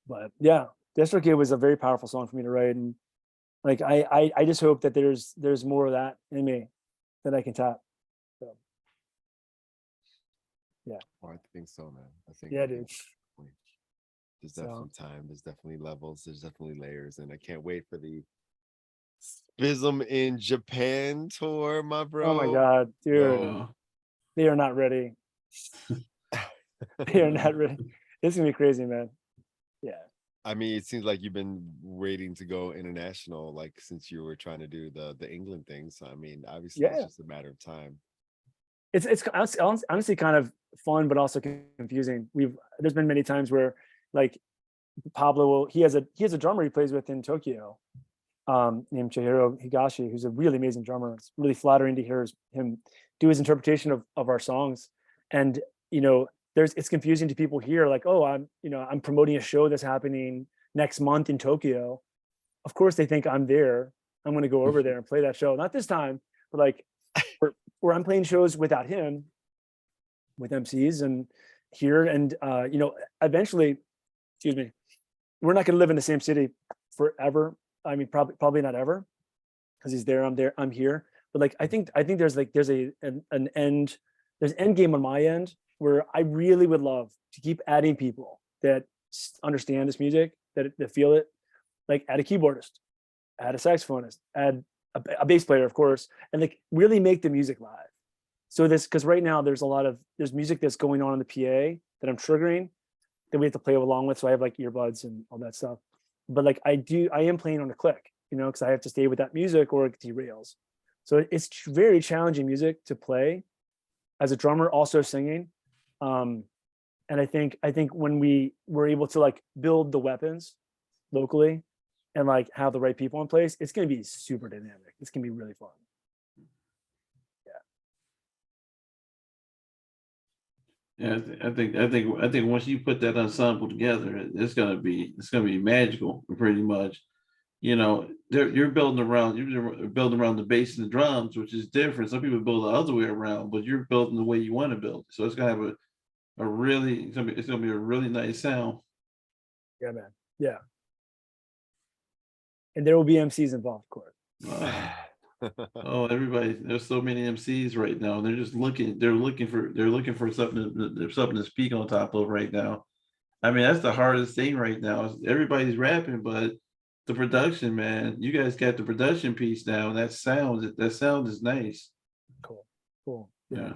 But yeah, Destrokid was a very powerful song for me to write, and like I just hope that there's more of that in me that I can tap. So yeah. Oh, I think so, man. I think Yeah, dude. there's So- definitely time, there's definitely levels, there's definitely layers, and I can't wait for the Spizm in Japan tour, my bro. Oh my god, dude. Oh, They are not ready. They are not ready. This is gonna be crazy, man. Yeah. I mean, it seems like you've been waiting to go international, like since you were trying to do the England thing. So I mean, obviously, it's Yeah. just a matter of time. It's honestly kind of fun, but also confusing. There's been many times where like Pablo he has a drummer he plays with in Tokyo, named Chihiro Higashi, who's a really amazing drummer. It's really flattering to hear him do his interpretation of our songs. And you know, it's confusing to people here, like, oh, I'm promoting a show that's happening next month in Tokyo. Of course they think I'm there. I'm going to go over there and play that show. Not this time, but like where I'm playing shows without him, with MCs and here, and you know, eventually, excuse me, we're not going to live in the same city forever. I mean, probably not ever, because he's there, I'm there, I'm here. But like, I think there's an end game on my end where I really would love to keep adding people that understand this music, that feel it. Like add a keyboardist, add a saxophonist, add a bass player, of course, and like really make the music live. So because right now there's music that's going on in the PA that I'm triggering that we have to play along with. So I have like earbuds and all that stuff. But like I am playing on a click, you know, because I have to stay with that music or it derails. So it's very challenging music to play as a drummer, also singing. And I think when we were able to like build the weapons locally and like have the right people in place, it's going to be super dynamic. It's going to be really fun. yeah. I think once you put that ensemble together, it's gonna be magical, pretty much. You know, you're building around the bass and the drums, which is different. Some people build the other way around, but you're building the way you want to build it. So it's gonna have it's gonna be a really nice sound. Yeah, man. Yeah. And there will be MCs involved, of course. Oh, everybody, there's so many MCs right now. They're looking for something to speak on top of right now. I mean, that's the hardest thing right now. Everybody's rapping, but the production, man, you guys got the production piece down. That sound is nice. Cool. Cool. Yeah. Yeah.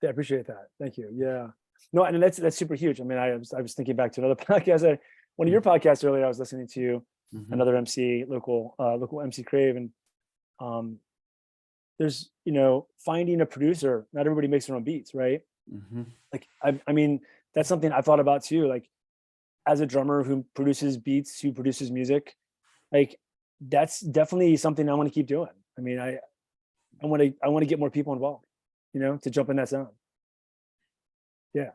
Yeah, I appreciate that. Thank you. Yeah. No, and that's super huge. I mean, I was thinking back to another podcast. One of your podcasts earlier, I was listening to Mhm. another MC, local MC Crave, and um, there's finding a producer. Not everybody makes their own beats, right? Mhm. Like I mean, that's something I thought about too. Like as a drummer who produces beats, who produces music, like that's definitely something I want to keep doing. I mean, I want to get more people involved, to jump in that zone. Yeah.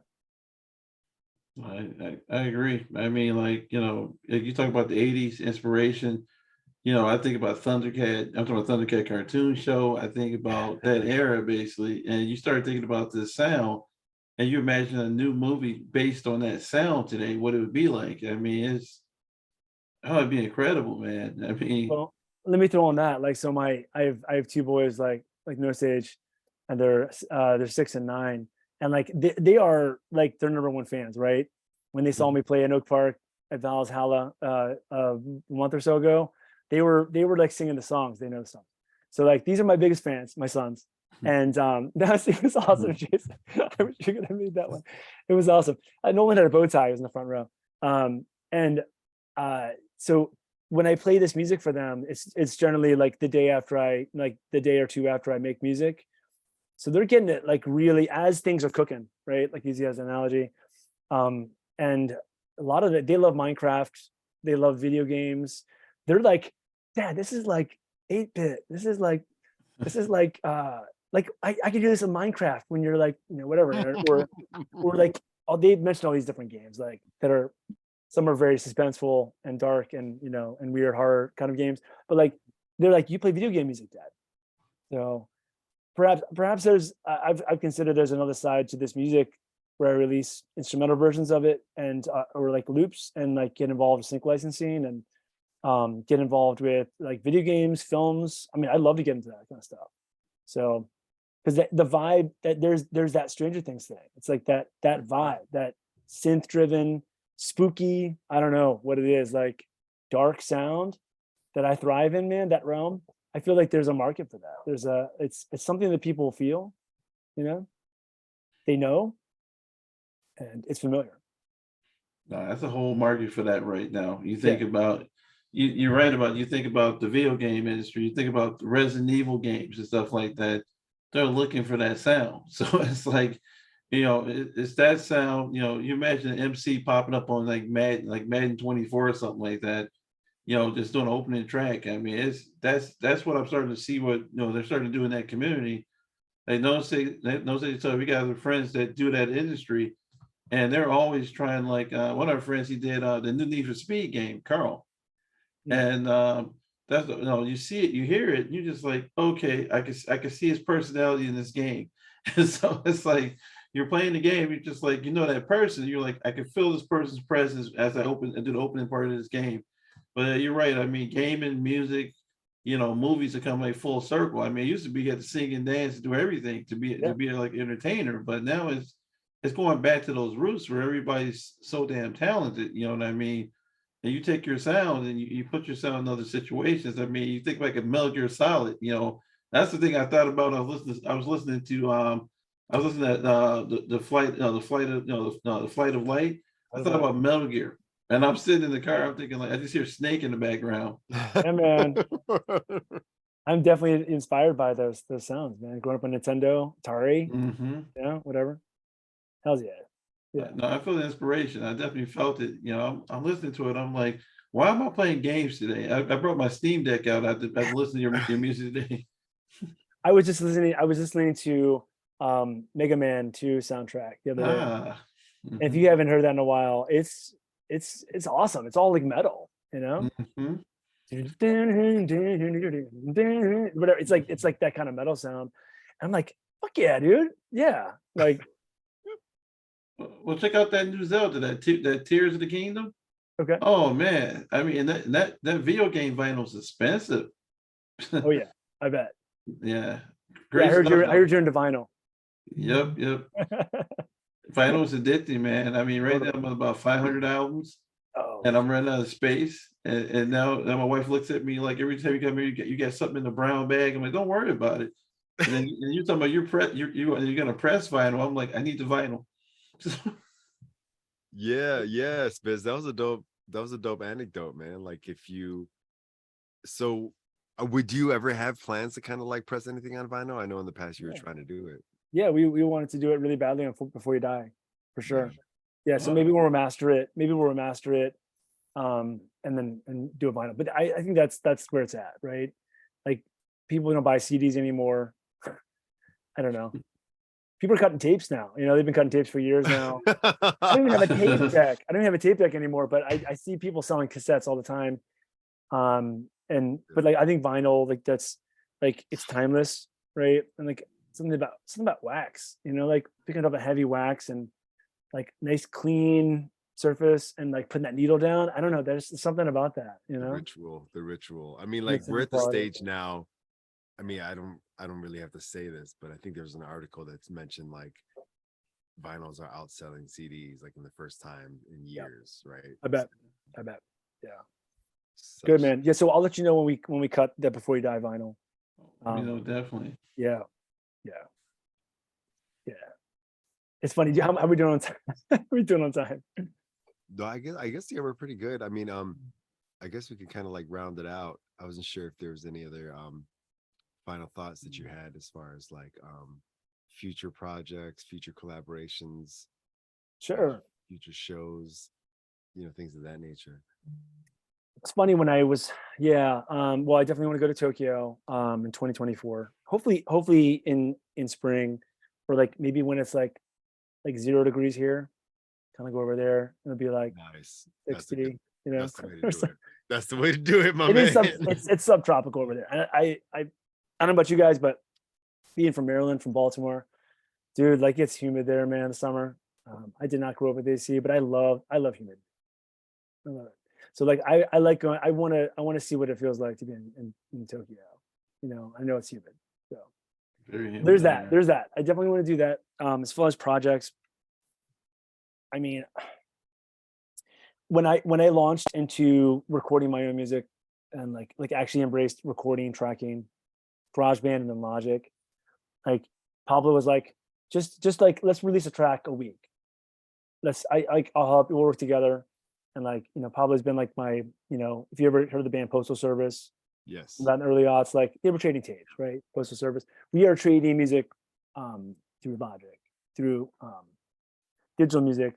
I agree. I mean, like you talk about the '80s inspiration. I think about Thundercat. I'm talking about Thundercat cartoon show. I think about that era basically, and you start thinking about this sound, and you imagine a new movie based on that sound today, what it would be like. I mean, it'd be incredible, man. I mean, Well, let me throw on that. Like, so I have two boys like No Sage, and they're 6 and 9, and like they are like their number one fans, right? When they saw me play in Oak Park at Valhalla a month or so ago, they were like singing the songs. They know the songs. So like these are my biggest fans, my sons. And it was awesome, Jason. I wish you could have made that one. It was awesome. Nolan had a bow tie. He was in the front row. And so when I play this music for them, it's generally like the day or two after I make music. So they're getting it like really as things are cooking, right? Like easy as an analogy. And a lot of it, they love Minecraft, they love video games. They're like, Dad, this is like 8-bit. This is like I can do this in Minecraft when you're like, whatever. Or like they mentioned all these different games like that are some are very suspenseful and dark and and weird horror kind of games, but like they're like, you play video game music, Dad. So perhaps I've considered there's another side to this music where I release instrumental versions of it and or like loops and like get involved with sync licensing and get involved with like video games, films. I mean, I'd love to get into that kind of stuff. So because the vibe that there's that Stranger Things thing. It's like that vibe, that synth driven, spooky, I don't know what it is, like dark sound that I thrive in, man, that realm. I feel like there's a market for that. It's something that people feel, they know, and it's familiar. no, that's a whole market for that right now. You Yeah. think about you're right about you think about the video game industry, you think about the Resident Evil games and stuff like that. They're looking for that sound. So it's like, it's that sound, you imagine an MC popping up on like Madden 24 or something like that, just doing an opening track. I mean, that's what I'm starting to see what they're starting to do in that community. So we got other friends that do that industry, and they're always trying like one of our friends he did the new Need for Speed game, Carl. Mm. And that's you see it, you hear it, and you're just like, okay, I can see his personality in this game. And so it's like you're playing the game, you're just like that person. You're like, I can feel this person's presence as I do the opening part of this game. But you're right. I mean, gaming, music, movies have come like full circle. I mean, it used to be you had to sing and dance, do everything to be Yeah. like entertainer, but now it's going back to those roots where everybody's so damn talented. You know what I mean? And you take your sound and you put your sound in other situations. I mean, you think like a Metal Gear Solid. That's the thing I thought about. I was listening at the flight, the flight of light. I thought about Metal Gear, and I'm sitting in the car. I'm thinking like I just hear Snake in the background. Yeah, man. I'm definitely inspired by those sounds, man. Growing up on Nintendo, Atari, Hmm. whatever. Hell's yeah. Yeah. No, I feel the inspiration. I definitely felt it. I'm listening to it. I'm like, why am I playing games today? I brought my Steam Deck out. I listened to your music today. I was just listening to Mega Man 2 soundtrack the other day. Ah. And if Mhm. you haven't heard that in a while, it's awesome. It's all like metal, Mhm. whatever. It's like that kind of metal sound. I'm like, fuck yeah, dude. Yeah. Like, Well, check out that new Zelda, that Tears of the Kingdom. okay. Oh man, I mean that video game vinyl is expensive. Oh yeah. I bet. Yeah. Yeah, I Great heard stuff, you're into vinyl. Yep, yep. Vinyl's addicting, man. I mean, right now I'm on about 500 albums, Oh, and I'm running out of space. And now my wife looks at me like every time you come here, you got something in the brown bag. I'm like, don't worry about it. And then and you're talking about you're gonna press vinyl. I'm like, I need the vinyl. Yeah, Spiz. That was a dope anecdote, man. Like if you so would you ever have plans to kind of like press anything on vinyl? I know in the past you were yeah. trying to do it. Yeah, we wanted to do it really badly on Before You Die, for sure. Yeah, so Wow. maybe we'll remaster it. And do a vinyl. But I think that's where it's at, right? Like people don't buy CDs anymore. I don't know. People are cutting tapes now. You know, they've been cutting tapes for years now. I don't even have a tape deck. I don't have a tape deck anymore, but I see people selling cassettes all the time. But like I think vinyl, like that's like it's timeless, right? And like something about wax, you know, like picking up a heavy wax and like nice clean surface and like putting that needle down. I don't know. There's something about that, you The know. ritual. I mean, like Makes it we're at the quality. stage now. I mean, I don't really have to say this, but I think there's an article that's mentioned like vinyls are outselling CDs like in the first time in years, right? I bet. Yeah. Such, Good, man. Yeah. So I'll let you know when we cut that Before You Die vinyl. Definitely. Yeah. It's funny. How are we doing on time? How are we doing on time? No, I guess yeah, we're pretty good. I mean, I guess we could kind of like round it out. I wasn't sure if there was any other final thoughts that you had as far as like future projects, future collaborations, Sure. future shows, you know, things of that nature. It's funny when I was, well, I definitely want to go to Tokyo in 2024. Hopefully in spring, or like maybe when it's like 0 degrees here, kind of go over there and it'll be like Nice. 60, you know. That's the way to do it. That's the way to do it, my It man. is it's subtropical over there. And I don't know about you guys, but being from Maryland, from Baltimore, dude, like it's humid there, man, in the summer. I did not grow up with AC, but I love humidity. I love it. So like I like going. I want to see what it feels like to be in Tokyo. You know, I know it's humid. So there's that. I definitely want to do that. As far as projects, I mean, when I launched into recording my own music and like actually embraced recording, tracking, GarageBand, and then Logic, like Pablo was like, just like let's release a track a week. I'll help. We'll work together. And like, you know, Pablo's been like my, you know, if you ever heard of the band Postal Service, Yes. that in early aughts, like they were trading tapes, right? Postal Service. We are trading music through Logic, through digital music,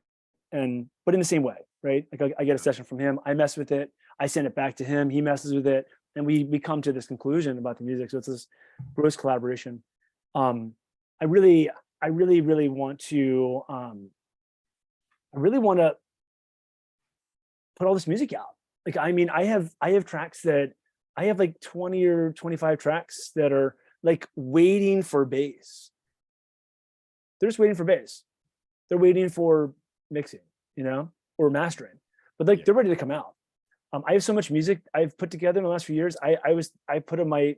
but in the same way, right? Like I get a session from him, I mess with it, I send it back to him, he messes with it, and we come to this conclusion about the music. So it's this gross collaboration. I really want to put all this music out. Like, I mean, I have tracks that I have like 20 or 25 tracks that are like waiting for bass. They're just waiting for bass. They're waiting for mixing, you know, or mastering, but like they're ready to come out. I have so much music I've put together in the last few years. I have my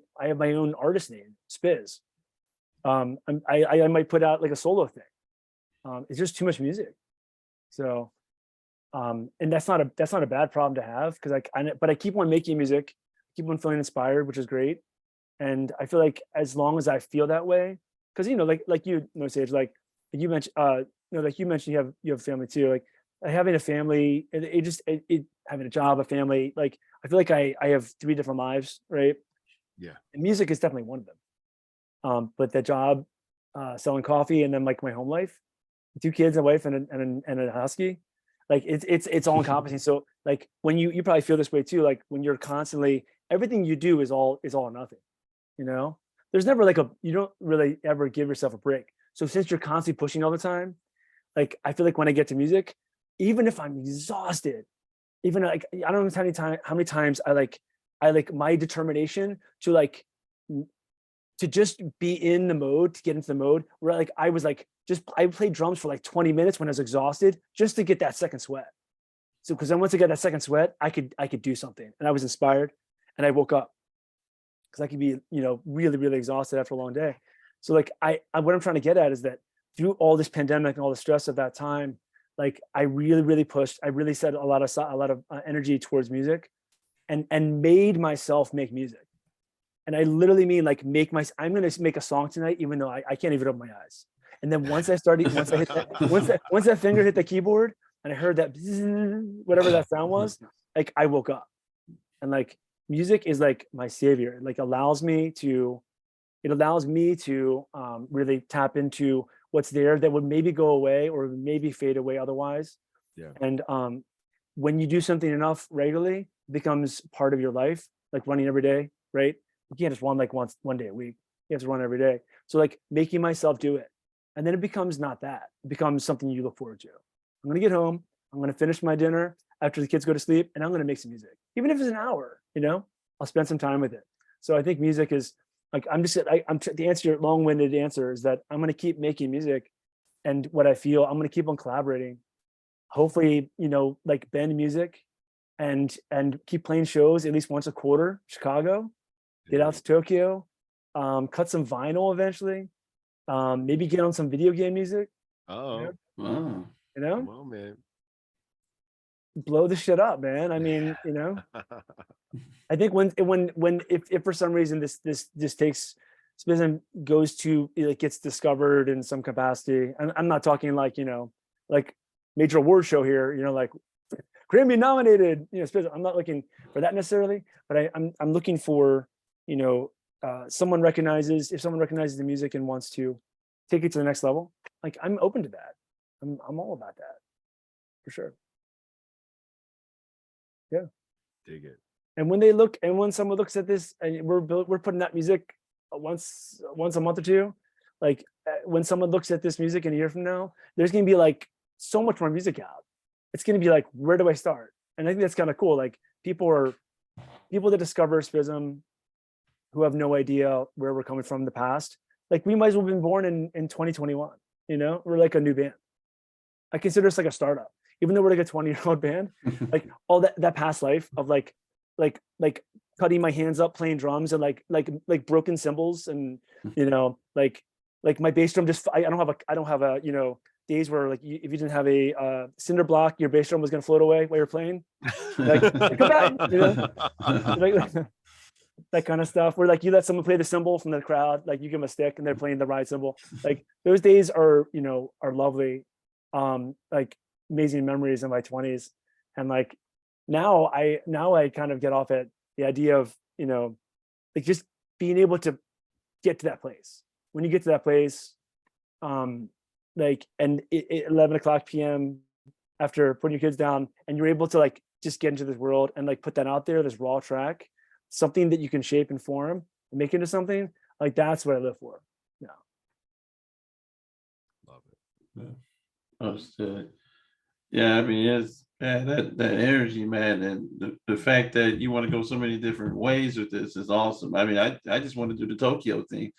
own artist name, Spiz. I might put out like a solo thing. It's just too much music. So and that's not a bad problem to have, because but I keep on making music, keep on feeling inspired, which is great. And I feel like as long as I feel that way, because you know, like you know, Sage, like you mentioned, like you mentioned, you have family too. Like having a family, having a job, a family. Like I feel like I have 3 different lives, right? Yeah. And music is definitely one of them. But that job, selling coffee, and then like my home life, 2 kids, a wife, and a husky. Like it's all encompassing. So like when you probably feel this way too, like when you're constantly, everything you do is all or nothing, you know, there's never like you don't really ever give yourself a break. So since you're constantly pushing all the time, like I feel like when I get to music, even if I'm exhausted, even like I don't know how many times I like my determination to just be in the mode, to get into the mode where like I was like, I played drums for like 20 minutes when I was exhausted just to get that second sweat. So, because then once I got that second sweat, I could do something, and I was inspired, and I woke up. because I could be, really, really exhausted after a long day. So like what I'm trying to get at is that through all this pandemic and all the stress of that time, like I really, really pushed. I really set a lot of energy towards music, and made myself make music. And I literally mean like I'm gonna make a song tonight, even though I can't even open my eyes. And then once I hit that, once that finger hit the keyboard and I heard that whatever that sound was, like I woke up. And like music is like my savior. It like allows me to really tap into what's there that would maybe go away or maybe fade away otherwise. Yeah. And when you do something enough regularly, it becomes part of your life, like running every day, right? You can't just run like one day a week. You have to run every day. So like making myself do it. And then it becomes not that. It becomes something you look forward to. I'm gonna get home, I'm gonna finish my dinner after the kids go to sleep, and I'm gonna make some music. Even if it's an hour, I'll spend some time with it. So I think music is like, to answer your long-winded answer is that I'm gonna keep making music, and what I feel, I'm gonna keep on collaborating. Hopefully, like bend music and keep playing shows at least once a quarter, Chicago, get out to Tokyo, cut some vinyl eventually, maybe get on some video game music. Oh, Wow. come on, man. Blow the shit up, man. I mean, I think if for some reason this takes Spizm goes to, it gets discovered in some capacity. I'm not talking like like major award show here, like Grammy nominated, Spizm. I'm not looking for that necessarily, but I'm looking for if someone recognizes the music and wants to take it to the next level, like I'm open to that. I'm all about that for sure. Yeah. Dig it. And when someone looks at this, and we're putting out music once a month or two, like when someone looks at this music in a year from now, there's gonna be like so much more music out. It's gonna be like, where do I start? And I think that's kind of cool. Like people that discover Spizm who have no idea where we're coming from in the past. Like we might as well have been born in 2021. We're like a new band. I consider us like a startup, even though we're like a 20-year-old band. Like all that past life of like cutting my hands up playing drums and like broken cymbals, and like my bass drum just I don't have a days where like if you didn't have a cinder block, your bass drum was gonna float away while you're playing. Like come back, like, that kind of stuff where like you let someone play the cymbal from the crowd, like you give them a stick and they're playing the right cymbal. Like those days are lovely, like amazing memories in my 20s. And like now I kind of get off at the idea of like just being able to get to that place. When you get to that place, like and 11 p.m. after putting your kids down, and you're able to like just get into this world and like put that out there, this raw track, something that you can shape and form and make into something, like that's what I live for. Yeah. Love it. Yeah. Understood. Yeah, I mean, it's that energy, man, and the fact that you want to go so many different ways with this is awesome. I mean, I just want to do the Tokyo thing.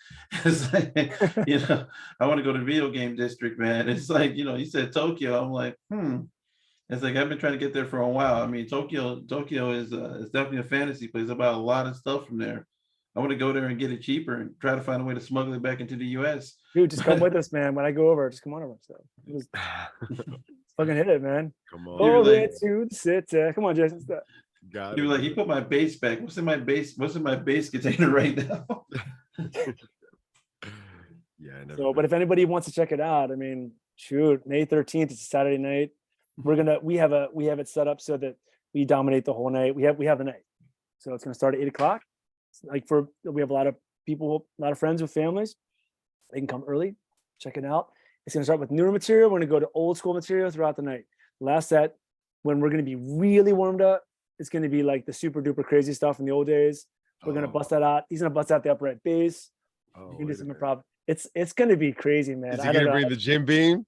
It's like, I want to go to the video game district, man. It's like, you said Tokyo. I'm like, It's like I've been trying to get there for a while. I mean, Tokyo is definitely a fantasy place. About a lot of stuff from there. I want to go there and get it cheaper and try to find a way to smuggle it back into the U.S. Dude, just come with us, man. When I go over, just come on over. So just fucking hit it, man. Come on. Over to the city. Come on, Jason. Got He it. was like, he put my bass back. What's in my bass container right now? Yeah. I never So, but if anybody wants to check it out, I mean, shoot, May 13th, it's a Saturday night. We have it set up so that we dominate the whole night. We have the night. So it's gonna start at 8 o'clock. Like we have a lot of people, a lot of friends with families. They can come early, check it out. It's gonna start with newer material. We're gonna go to old school material throughout the night. Last set, when we're gonna be really warmed up, it's gonna be like the super duper crazy stuff from the old days. We're gonna bust that out. He's gonna bust out the upright bass. You can do some improv. It's gonna be crazy, man. Is he gonna bring the Jim Beam?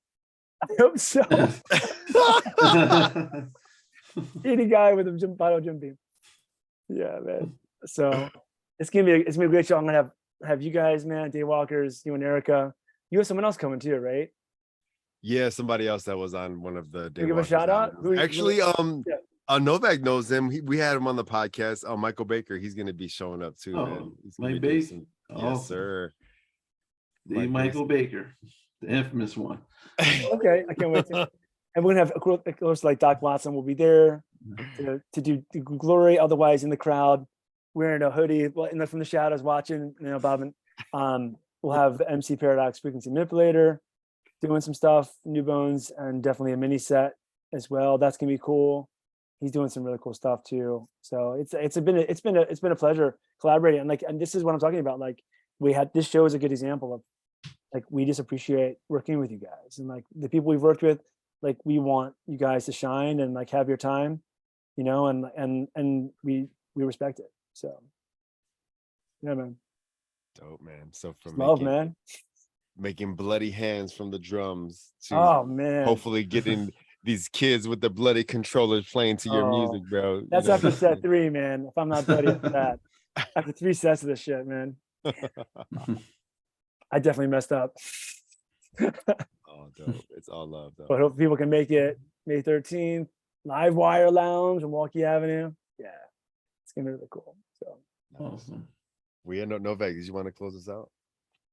I hope so. 80 guy with a Jim Beam. Yeah, man. So it's gonna be a great show. I'm gonna have you guys, man, Daywalkers, you and Erica. You have someone else coming too, right? Yeah, somebody else that was on one of the Can you give a shout out? Actually, Novak knows him. We had him on the podcast. Michael Baker, he's gonna be showing up too, man. Oh, He's gonna Mike be doing Baker. some. Yes, Awesome. sir. The Michael Baker, the infamous one. Okay, I can't wait to. And we're gonna have, of course, like Doc Watson will be there to do the glory. Otherwise, in the crowd, wearing a hoodie, from the shadows, watching. Bob and we'll have MC Paradox Frequency Manipulator doing some stuff, New Bones, and definitely a mini set as well. That's gonna be cool. He's doing some really cool stuff too. So it's been a pleasure collaborating. And this is what I'm talking about. Like this show is a good example of like we just appreciate working with you guys, and like the people we've worked with. Like we want you guys to shine and like have your time, and we respect it. So yeah, man. Dope, man. So from man. Making bloody hands from the drums to man, hopefully getting these kids with the bloody controllers playing to your music, bro. That's after set 3, man. If I'm not bloody after that, after 3 sets of this shit, man, I definitely messed up. Oh, dope. It's all love, though. But hope people can make it May 13th, Live Wire Lounge on Milwaukee Avenue. Yeah, it's gonna be really cool. So awesome. We end up Novak. Did you want to close us out?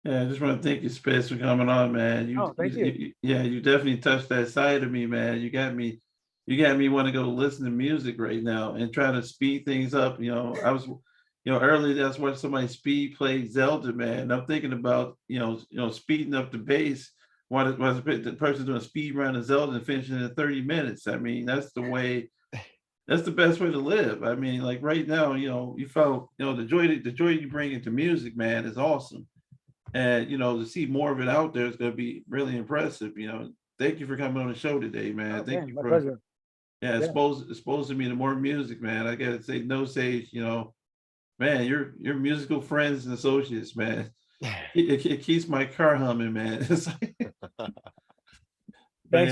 Yeah, I just want to thank you, Spiz, for coming on, man. Thank you. You definitely touched that side of me, man. You got me want to go listen to music right now and try to speed things up. I was, earlier I was watching somebody speed play Zelda, man. And I'm thinking about, speeding up the bass while the person doing a speed run of Zelda and finishing in 30 minutes. I mean, that's the best way to live. I mean, like right now, you felt, the joy you bring into music, man, is awesome. And to see more of it out there is going to be really impressive. Thank you for coming on the show today, man. Thank you my for pleasure. exposing me to more music, man. I gotta say, No Sage, man, you're musical friends and associates, man. It keeps my car humming, man. Thanks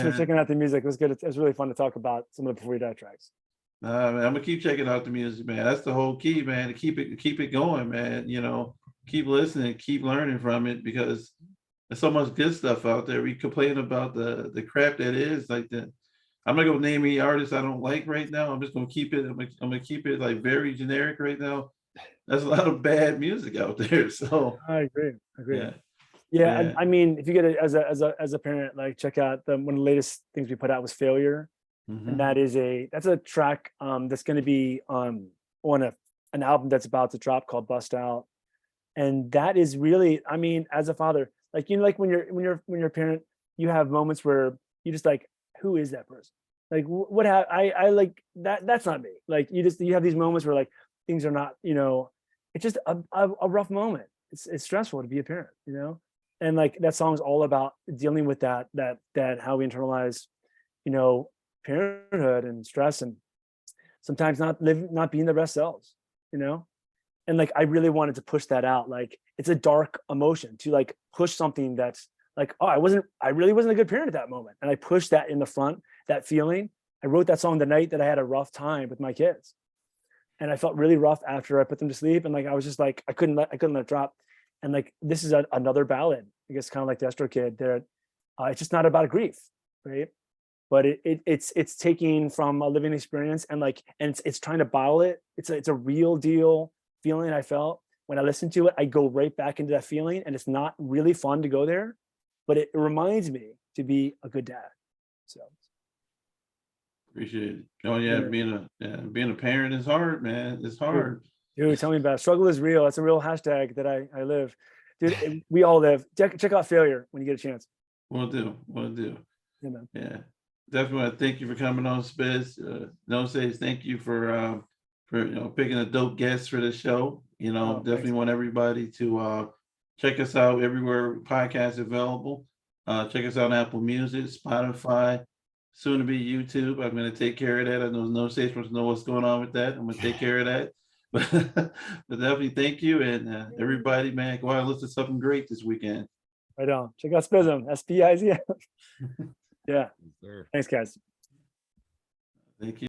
for checking out the music. It was good. It was really fun to talk about some of the Before You Die tracks. Man, I'm gonna keep checking out the music, man. That's the whole key, man. To keep it going, man. Keep listening, keep learning from it, because there's so much good stuff out there. We complain about the crap that is like that. I'm not gonna name any artists I don't like right now. I'm just gonna keep it. I'm gonna keep it like very generic right now. There's a lot of bad music out there. So I agree. Yeah. I mean, if you get it as a parent, like check out one of the latest things we put out was Failure. Mhm. And that's a track that's going to be on an album that's about to drop called Bust Out. And that is really, I mean, as a father, like like when you're a parent, you have moments where you just like, who is that person? Like I like that's not me. Like you have these moments where like things are not, it's just a rough moment. It's stressful to be a parent, and like that song's all about dealing with that how we internalize, parenthood and stress, and sometimes not being the best selves, and like I really wanted to push that out. Like it's a dark emotion to like push something that's like, oh, I really wasn't a good parent at that moment, and I pushed that in the front, that feeling. I wrote that song the night that I had a rough time with my kids, and I felt really rough after I put them to sleep, and like I was just like I couldn't let it drop. And like this is another ballad, I guess, kind of like the Astro Kid. There, it's just not about grief, right? But it's taking from a living experience, and like it's trying to bottle it. It's a real deal feeling I felt when I listen to it. I go right back into that feeling, and it's not really fun to go there, but it reminds me to be a good dad. So appreciate it. Oh yeah, being a parent is hard, man. It's hard. Dude, tell me about it. Struggle is real. That's a real hashtag that I live. Dude, we all live. Check out Failure when you get a chance. Will do. Yeah, man. Yeah. Definitely want to thank you for coming on, Spiz. No says thank you for picking a dope guest for the show. Definitely thanks. want everybody to check us out everywhere podcasts available. Check us out on Apple Music, Spotify, soon to be YouTube. I'm going to take care of that. I know No Sage wants to know what's going on with that. I'm going to take care of that. But definitely thank you, and everybody, man, go out and listen to something great this weekend. Right on. Check out Spizm, Spizm. Yeah. Sure. Thanks, guys. Thank you.